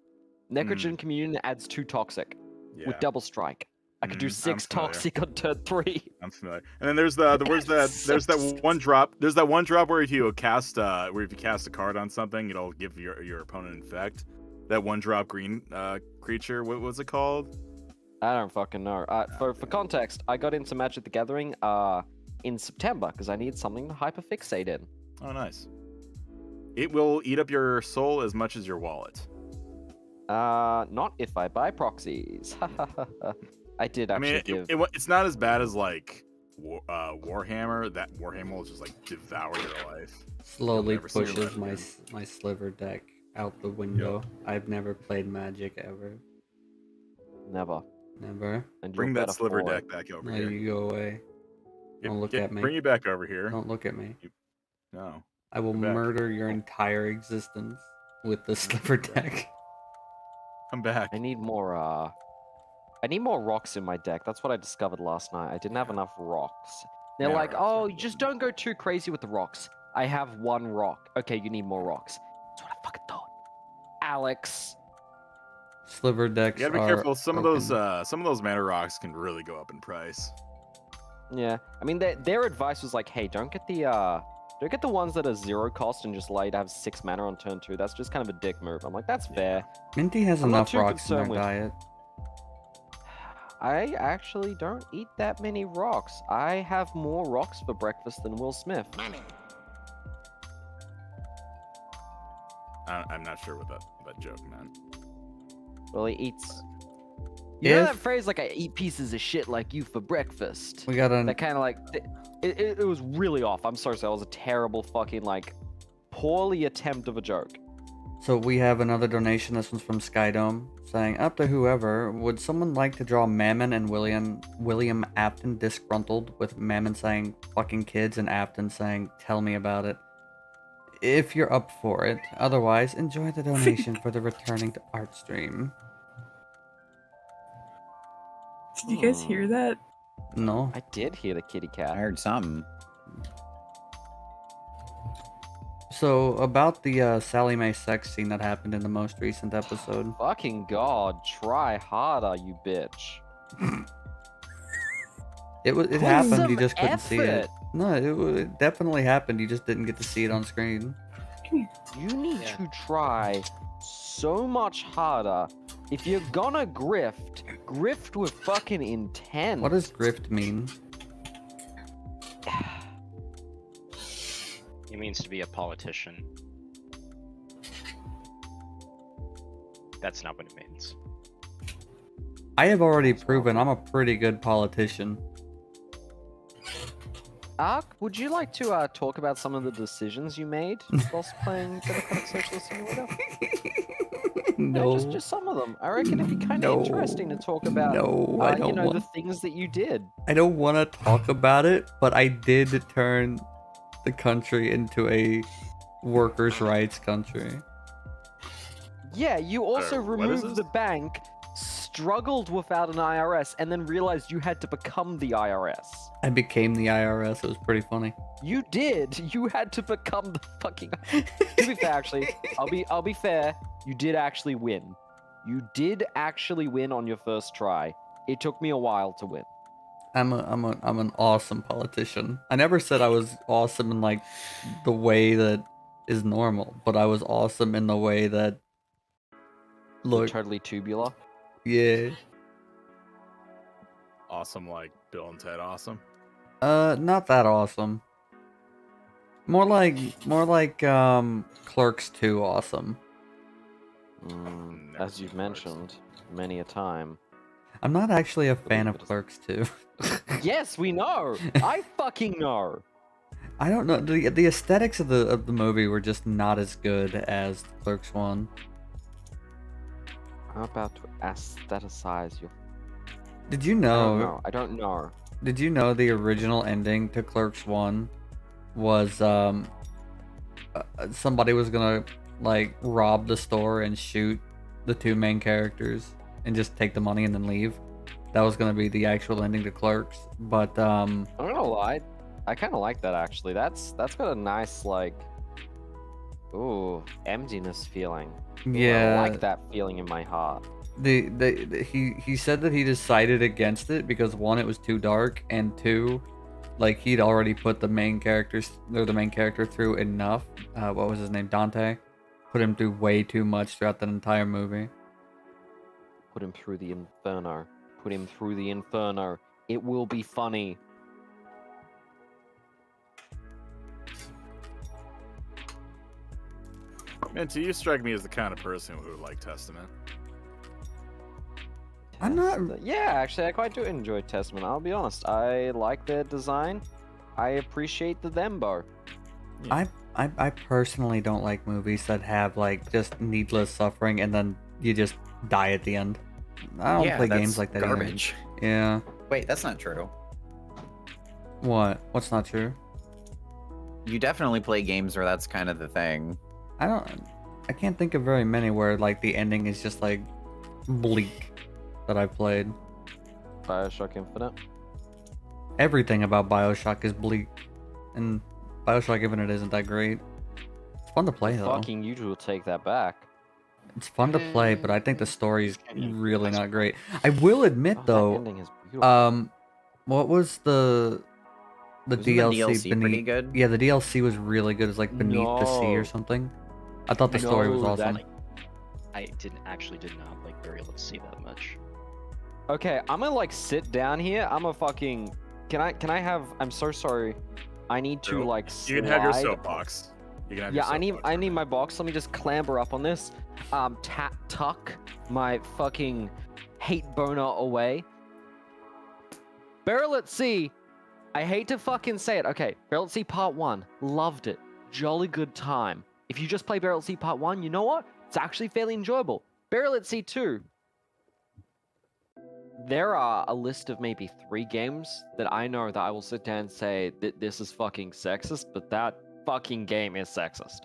Necrogen Communion adds 2 toxic Yeah. with double strike. I could do I'm 6 familiar. toxic on turn 3. I'm familiar. And then there's that one drop. There's that one drop where if you cast a card on something, it'll give your opponent infect. That one drop green creature. What was it called? I don't fucking know. For context, I got into Magic the Gathering in September because I needed something to hyperfixate in. Oh, nice. It will eat up your soul as much as your wallet. Not if I buy proxies. I did I actually mean, give. it's not as bad as like Warhammer. That Warhammer will just like devour your life. Slowly never see your pushes life my again. my sliver deck out the window. I've never played Magic ever. Never. Never. And Bring you're that better sliver for it. deck back over No, here. you go away. Don't look at me. Bring you back over here. Don't look at me. No. I will Come back. murder your entire existence with the sliver deck. Come back. I need more. I need more rocks in my deck. That's what I discovered last night. I didn't have enough rocks. They're Yeah, like, rocks are oh, just don't go too crazy with the rocks. I have 1 rock. Okay, you need more rocks. That's what I fucking thought. Alex. Sliver decks You gotta be are careful. Some of broken. those mana rocks can really go up in price. Yeah, I mean, their advice was like, hey, don't get the ones that are 0 cost and just allow you to have 6 mana on turn 2. That's just kind of a dick move. I'm like, that's fair. Minty has I'm not enough too rocks in their concerned with- diet. I actually don't eat that many rocks. I have more rocks for breakfast than Will Smith. I'm not sure what that joke meant. Well, he eats. You know If that phrase, like, I eat pieces of shit like you for breakfast? we got That kind of like. It was really off. I'm sorry, so that was a terrible fucking, like, poorly attempt of a joke. So we have another donation. This one's from Skydome saying, up to whoever, would someone like to draw Mammon and William Afton disgruntled with Mammon saying fucking kids and Afton saying tell me about it? If you're up for it. Otherwise, enjoy the donation for the returning to art stream. Did you guys hear that? No. I did hear the kitty I cat. heard something. So about the Sally Mae sex scene that happened in the most recent episode. Fucking god, try harder, you bitch. It Put happened, you some just couldn't see it. effort. No, it definitely happened, you just didn't get to see it on screen. You need Yeah. to try so much harder. If you're gonna grift with fucking intent. What does grift mean? It means to be a politician. That's not what it means. I have already proven I'm a pretty good politician. Ark, would you like to talk about some of the decisions you made whilst playing Democratic Socialist Simulator? No. Yeah, just some of them. I reckon it'd be kind No. of interesting to talk about. No, I don't the want. things that you did. I don't want to talk about it, but I did turn the country into a workers' rights country. Yeah, you also what is removed this? the bank, struggled without an IRS, and then realized you had to become the IRS. I became the IRS. It was pretty funny. You did. You had to become the fucking. To be fair, actually, I'll be fair. You did actually win. You did actually win on your first try. It took me a while to win. I'm an awesome politician. I never said I was awesome in like the way that is normal, but I was awesome in the way that You're look, totally tubular. yeah. Awesome, like Bill and Ted. Awesome. Not that awesome. More like Clerks 2 awesome. Never As seen you've Clerks. mentioned many a time. I'm not actually a fan of it is- Clerks 2. Yes, we know. I fucking know. I don't know. The aesthetics of the movie were just not as good as Clerks 1. I'm about to aestheticize your. Did you I don't know? know. I don't know. Did you know the original ending to Clerks 1 was somebody was gonna like rob the store and shoot the two main characters and just take the money and then leave? that was gonna be the actual ending to Clerks. But I'm not gonna lie, I kind of like that actually. That's got a nice like, ooh, emptiness feeling. Ooh, yeah, I like that feeling in my heart. he said that he decided against it because one, it was too dark, and two, like he'd already put the main character through enough. What was his name? Dante. Put him through way too much throughout that entire movie. Put him through the inferno. Put him through the inferno. It will be funny. Minty, you strike me as the kind of person who would like Testament. I'm not. Yeah, actually, I quite do enjoy Testament. I'll be honest. I like their design. I appreciate the Thembo. I personally don't like movies that have like just needless suffering and then you just die at the end. I don't play games that's like that. either. Garbage. Yeah. Wait, that's not true. What? What's not true? You definitely play games where that's kind of the thing. I can't think of very many where like the ending is just like bleak that I've played. Bioshock Infinite. Everything about BioShock is bleak, and BioShock Infinite isn't that great. It's fun to play though. Fucking you will take that back. It's fun to play, but I think the story's really not great. I will admit Oh, that though, ending is beautiful. what was the Wasn't the DLC, DLC pretty beneath? good? Yeah, the DLC was really good. It's like Beneath the Sea or No. something. I thought the story was No, awesome. that- I did not like Burial at Sea that much. Okay, I'm gonna like sit down here. I'm a fucking. Can I have? I'm so sorry. I need to Sure. like. You can have your slide- soapbox. You can have Yeah, your soapbox. I need my box. Let me just clamber up on this. Tuck my fucking hate boner away. Burial at Sea. I hate to fucking say it. Okay, Burial at Sea Part 1. Loved it. Jolly good time. If you just play Burial at Sea Part 1, you know what? It's actually fairly enjoyable. Burial at Sea 2. There are a list of maybe 3 games that I know that I will sit down and say that this is fucking sexist, but that fucking game is sexist.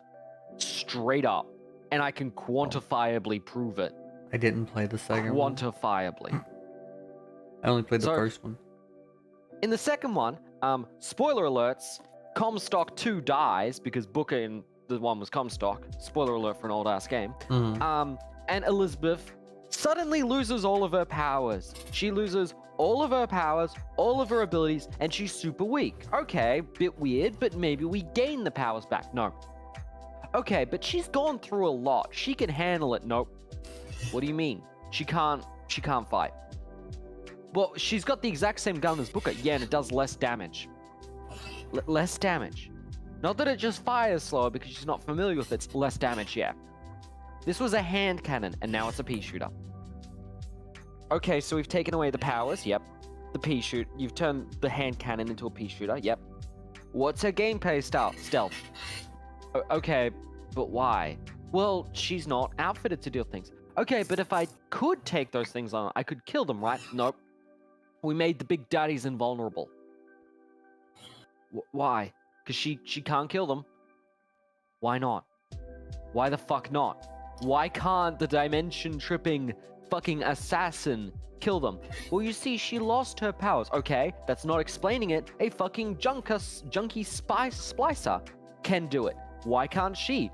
Straight up. And I can quantifiably prove it. I didn't play the second one. Quantifiably. I only played the So- first one. In the second one, spoiler alerts, Comstock 2 dies because Booker in the one was Comstock. Spoiler alert for an old ass game. Mhm. And Elizabeth suddenly loses all of her powers. She loses all of her powers, all of her abilities, and she's super weak. Okay, bit weird, but maybe we gain the powers back. No. Okay, but she's gone through a lot. She can handle it. Nope. What do you mean? She can't fight. Well, she's got the exact same gun as Booker. Yeah, and it does less damage. Less damage. Not that it just fires slower because she's not familiar with it. It's less damage, yeah. This was a hand cannon, and now it's a pea shooter. Okay, so we've taken away the powers. Yep. The pea shoot. You've turned the hand cannon into a pea shooter. Yep. What's her gameplay style? Stealth. Okay, but why? Well, she's not outfitted to deal things. Okay, but if I could take those things on, I could kill them, right? Nope. We made the big daddies invulnerable. Why? Because she can't kill them. Why not? Why the fuck not? Why can't the dimension tripping fucking assassin kill them? Well, you see, she lost her powers. Okay, that's not explaining it. A fucking junkie splicer can do it. Why can't she?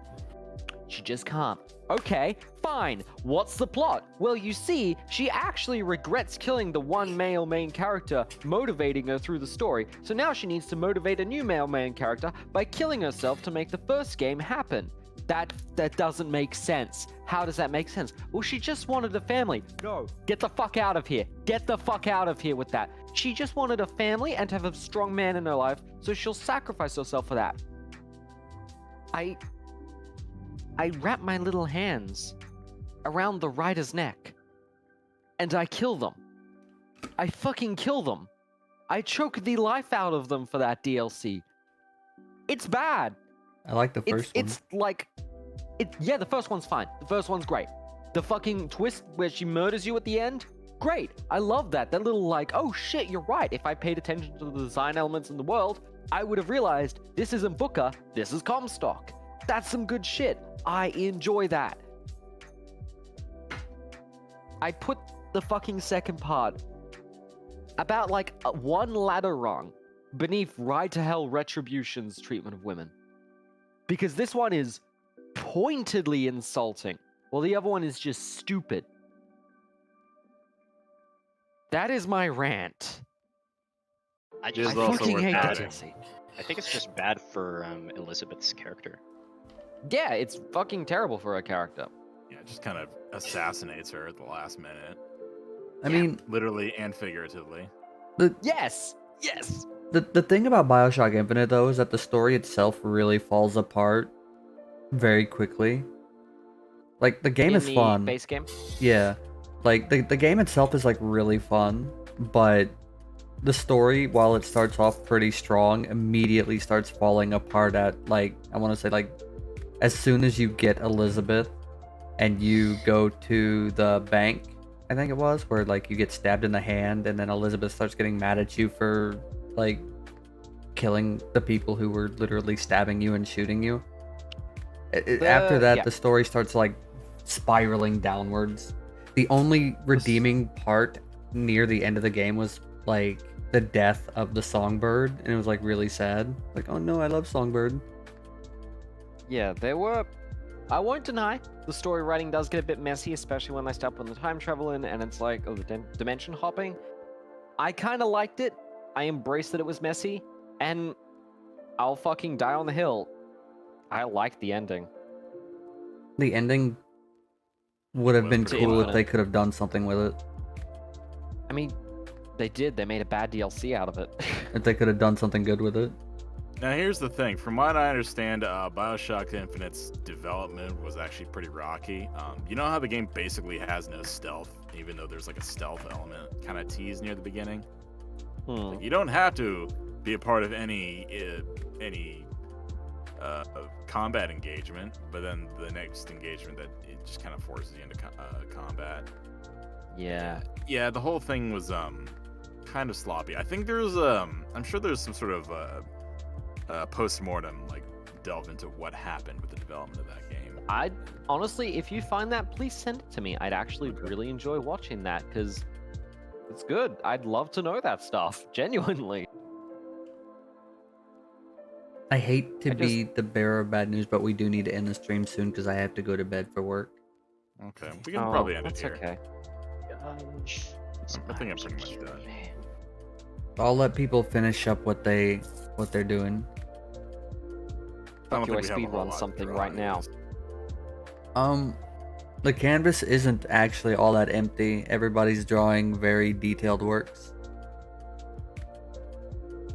She just can't. Okay, fine. What's the plot? Well, you see, she actually regrets killing the one male main character, motivating her through the story. So now she needs to motivate a new male main character by killing herself to make the first game happen. That doesn't make sense. How does that make sense? Well, she just wanted a family. No, get the fuck out of here. Get the fuck out of here with that. She just wanted a family and to have a strong man in her life, so she'll sacrifice herself for that. I wrap my little hands around the rider's neck, and I kill them. I fucking kill them. I choke the life out of them for that DLC. It's bad. I like the first one. It's like, yeah, the first one's fine. The first one's great. The fucking twist where she murders you at the end, great. I love that. That little like, oh shit, you're right. If I paid attention to the design elements in the world, I would have realized this isn't Booker, this is Comstock. That's some good shit. I enjoy that. I put the fucking second part about like one ladder rung beneath Ride to Hell Retribution's treatment of women. Because this one is pointedly insulting, while the other one is just stupid. That is my rant. I It is I just also fucking worth hate that noting. DLC. I think it's just bad for Elizabeth's character. Yeah, it's fucking terrible for a character. Yeah, it just kind of assassinates her at the last minute, I mean, literally and figuratively. Yes! Yes! the thing about Bioshock Infinite though is that the story itself really falls apart very quickly. Like the game In is the fun. base game? Yeah. Like the game itself is like really fun, but the story, while it starts off pretty strong, immediately starts falling apart at like, I want to say like, as soon as you get Elizabeth and you go to the bank, I think it was, where like you get stabbed in the hand and then Elizabeth starts getting mad at you for like killing the people who were literally stabbing you and shooting you. After that, yeah. the story starts like spiraling downwards. The only redeeming part near the end of the game was like the death of the songbird, and it was like really sad. Like, oh no, I love Songbird. Yeah, there were. I won't deny the story writing does get a bit messy, especially when they start putting the time travel in, and it's like, oh, the dimension hopping. I kind of liked it. I embraced that it was messy, and I'll fucking die on the hill. I liked the ending. The ending would have Was been pretty cool if fun. they could have done something with it. I mean, they did. They made a bad DLC out of it. If they could have done something good with it. Now here's the thing. From what I understand, Bioshock Infinite's development was actually pretty rocky. You know how the game basically has no stealth, even though there's like a stealth element kind of teased near the beginning. Like, you don't have to be a part of any combat engagement, but then the next engagement that it just kind of forces you into combat. Yeah. Yeah, the whole thing was kind of sloppy. I think there's I'm sure there's some sort of post-mortem like delve into what happened with the development of that game. I'd honestly, if you find that, please send it to me. I'd actually really enjoy watching that because it's good. I'd love to know that stuff. Genuinely. I hate to I be the bearer of bad news, but we do need to end the stream soon because I have to go to bed for work. Okay, we can probably end it that's here. okay. I think I'm pretty much done. I'll let people finish up what they're doing. I don't Fuck you, I think we have a whole speedrun lot something to right run, now. anyways. The canvas isn't actually all that empty. Everybody's drawing very detailed works.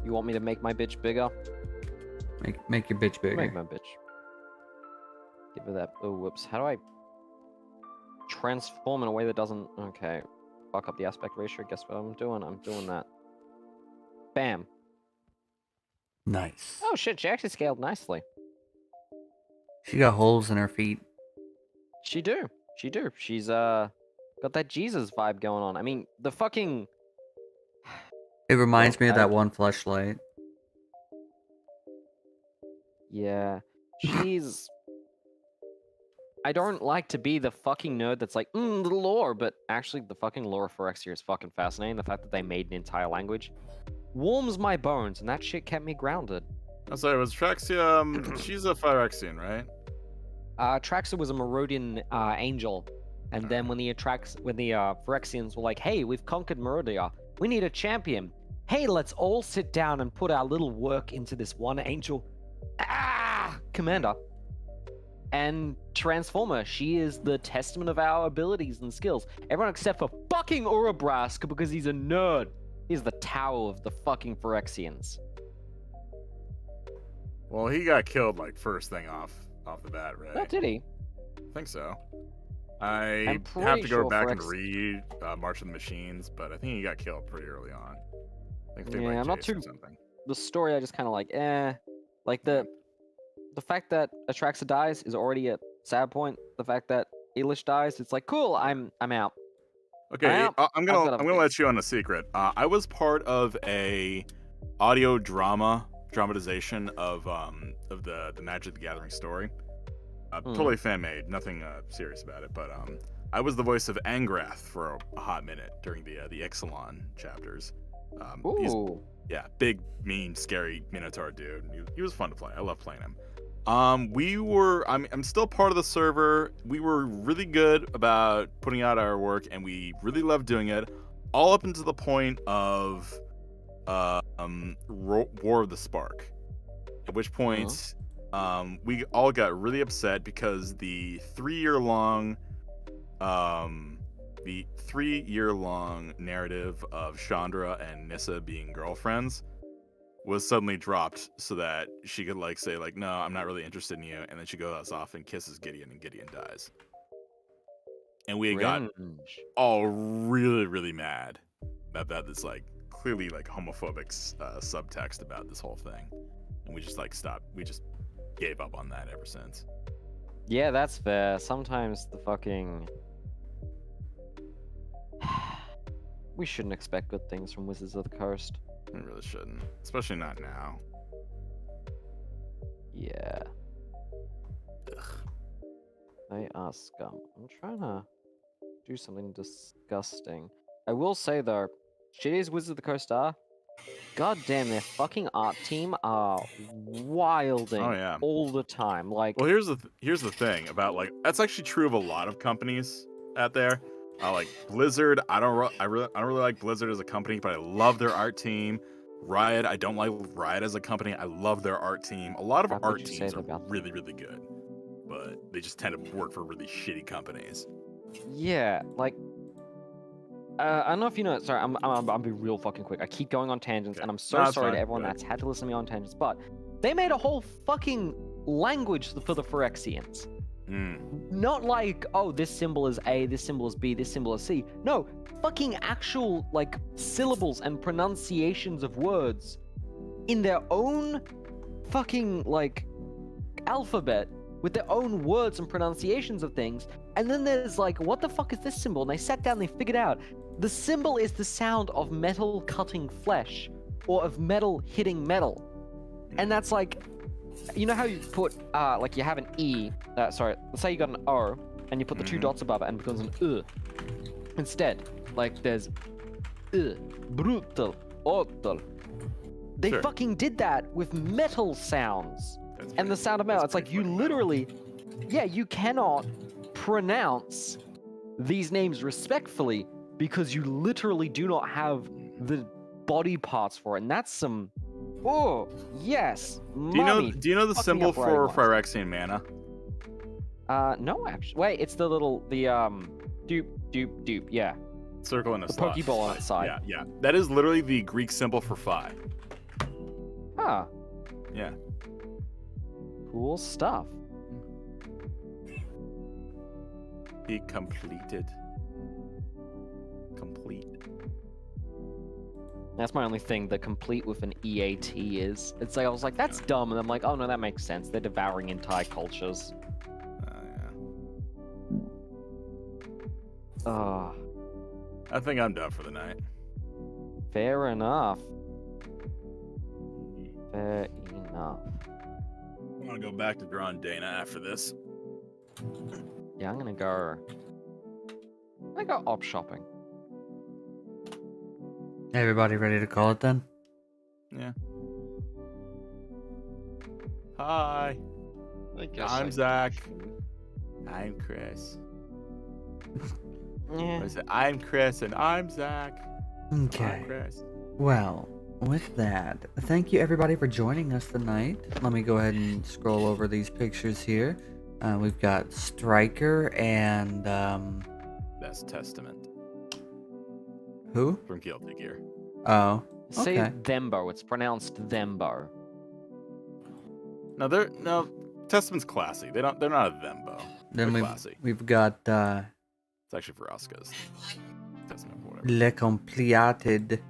You want me to make my bitch bigger? Make your bitch bigger. Make my bitch. Give her that. Oh, whoops. How do I transform in a way that doesn't? Okay. Fuck up the aspect ratio. Guess what I'm doing? I'm doing that. Bam. Nice. Oh shit, she actually scaled nicely. She got holes in her feet. She do. She do. She's got that Jesus vibe going on. I mean, the fucking It reminds me of that character. one fleshlight. yeah. She's I don't like to be the fucking nerd that's like, the lore, but actually the fucking lore of Phyrexia is fucking fascinating. The fact that they made an entire language warms my bones, and that shit kept me grounded. I'm sorry, was Traxia? She's a Phyrexian, right? Traxa was a Merodian angel, and then when the Phyrexians were like, "Hey, we've conquered Merodia. We need a champion. Hey, let's all sit down and put our little work into this one angel, commander." And Transformer, she is the testament of our abilities and skills. Everyone except for fucking Urabrask because he's a nerd. He's the tower of the fucking Phyrexians. Well, he got killed like first thing off the bat, right? Oh, did he? I think so. I I'm have pretty to go sure back and Phyrex- read March of the Machines, but I think he got killed pretty early on. I think they Yeah, like I'm not Jason too- or something. The story I just kind of like, like the fact that Atraxa dies is already a sad point. The fact that Elish dies, it's like cool. I'm out. Okay, I'm I'm got gonna other let things. you on a secret. I was part of a audio dramatization of the Magic the Gathering story. Totally fan made, nothing serious about it. But I was the voice of Angrath for a hot minute during the Ixalan chapters. He's Ooh. big, mean, scary Minotaur dude. He was fun to play. I love playing him. I'm still part of the server. We were really good about putting out our work, and we really loved doing it, all up until the point of War of the Spark. At which point, we all got really upset because the 3-year-long narrative of Chandra and Nissa being girlfriends was suddenly dropped so that she could say no, I'm not really interested in you, and then she goes off and kisses Gideon and Gideon dies. And we got Cringe. all really, really mad about this clearly homophobic subtext about this whole thing. And we just stopped. We just gave up on that ever since. Yeah, that's fair. Sometimes the fucking... We shouldn't expect good things from Wizards of the Coast. We really shouldn't, especially not now. Yeah. Ugh. They are scum. I'm trying to do something disgusting. I will say though, shitty as Wizards of the Coast are, god damn, their fucking art team are wilding Oh, yeah. all the time. Like, Well, here's the thing about that's actually true of a lot of companies out there. Like Blizzard, I don't really like Blizzard as a company, but I love their art team. Riot, I don't like Riot as a company. I love their art team. A lot of How could art you say teams that are about them? really, really good, but they just tend to work for really shitty companies. yeah, like, I don't know if you know. Sorry, I'm be real fucking quick. I keep going on tangents, Okay. and I'm so No, it's sorry fine. to everyone Go ahead. that's had to listen to me on tangents. But they made a whole fucking language for the Phyrexians. Not like, oh, this symbol is A, this symbol is B, this symbol is C. No, fucking actual syllables and pronunciations of words in their own fucking alphabet with their own words and pronunciations of things. And then there's what the fuck is this symbol? And they sat down and they figured out the symbol is the sound of metal cutting flesh or of metal hitting metal. And that's you know how you put you have an E, sorry, let's say you got an O and you put the two dots above it and it becomes an instead. There's brutal, otal. They Sure. fucking did that with metal sounds. That's And the pretty- sound of metal, that's it's pretty you fucking literally, you cannot pronounce these names respectfully because you literally do not have the body parts for it. And that's some, oh, yes, Do you know the fucking symbol up for writing-wise. Phyrexian mana? No, actually. Wait, it's the doop, yeah. Circle and a The slot. Pokeball on its side. Yeah. That is literally the Greek symbol for Phi. Huh, Yeah. cool stuff. Be completed. Complete. That's my only thing, the complete with an EAT is. It's I was like, that's dumb, and I'm like, oh no, that makes sense. They're devouring entire cultures. Yeah. I think I'm done for the night. Fair enough. Fair enough. I'm gonna go back to drawing Dana after this. Yeah, I'm gonna go op shopping. Everybody ready to call it then? Yeah. Hi. I guess I'm I Zach. should. I'm Chris. Yeah. What is it? I'm Chris and I'm Zach. Okay. I'm Chris. Well, with that, thank you everybody for joining us tonight. Let me go ahead and scroll over these pictures here. We've got Striker and That's Testament who? from Guilty Gear. Oh, Say okay. Thembo. It's pronounced Thembo. No, Testament's classy. They're not a Thembo. Then They're classy. we've got It's actually for Oscars. Testament or whatever. Le Compleated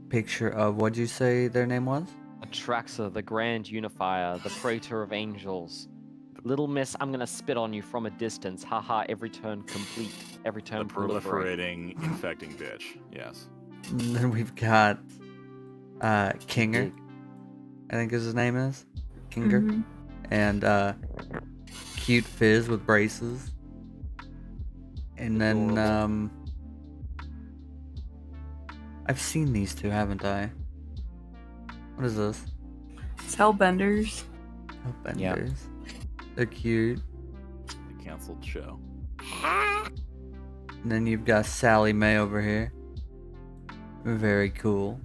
picture of what'd you say their name was? Atraxa, the Grand Unifier, the Praetor of Angels. Little Miss, I'm gonna spit on you from a distance. Haha, every turn complete. Every The turn proliferate. proliferating, infecting bitch. Yes. And then we've got Kinger, I think his name is. Kinger. Mhm. And Cute Fizz with braces. And then Adorable. I've seen these two, haven't I? What is this? It's Hellbenders. Yeah. Hellbenders. They're cute. The canceled show. And then you've got Sally Mae over here. Very cool.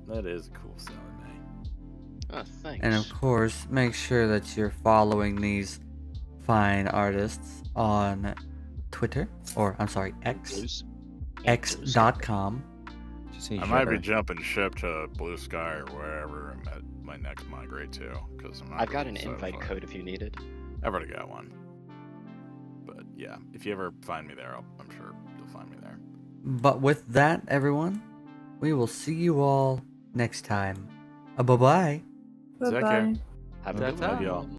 That is a cool Sally Mae. Oh, thanks. And of course, make sure that you're following these fine artists on Twitter, or I'm sorry, X, Blues. x.com. Did you say I might be sugar? jumping ship to Blue Sky or wherever I'm at my next migrate to, because I'm not. I've got really an set invite for it. code if you need it. I've already got one. But yeah, if you ever find me there, I'm sure you'll find me there. But with that, everyone, we will see you all next time. Bye-bye. Take care. Bye-bye. Have a Ta-ta. good one. Love y'all.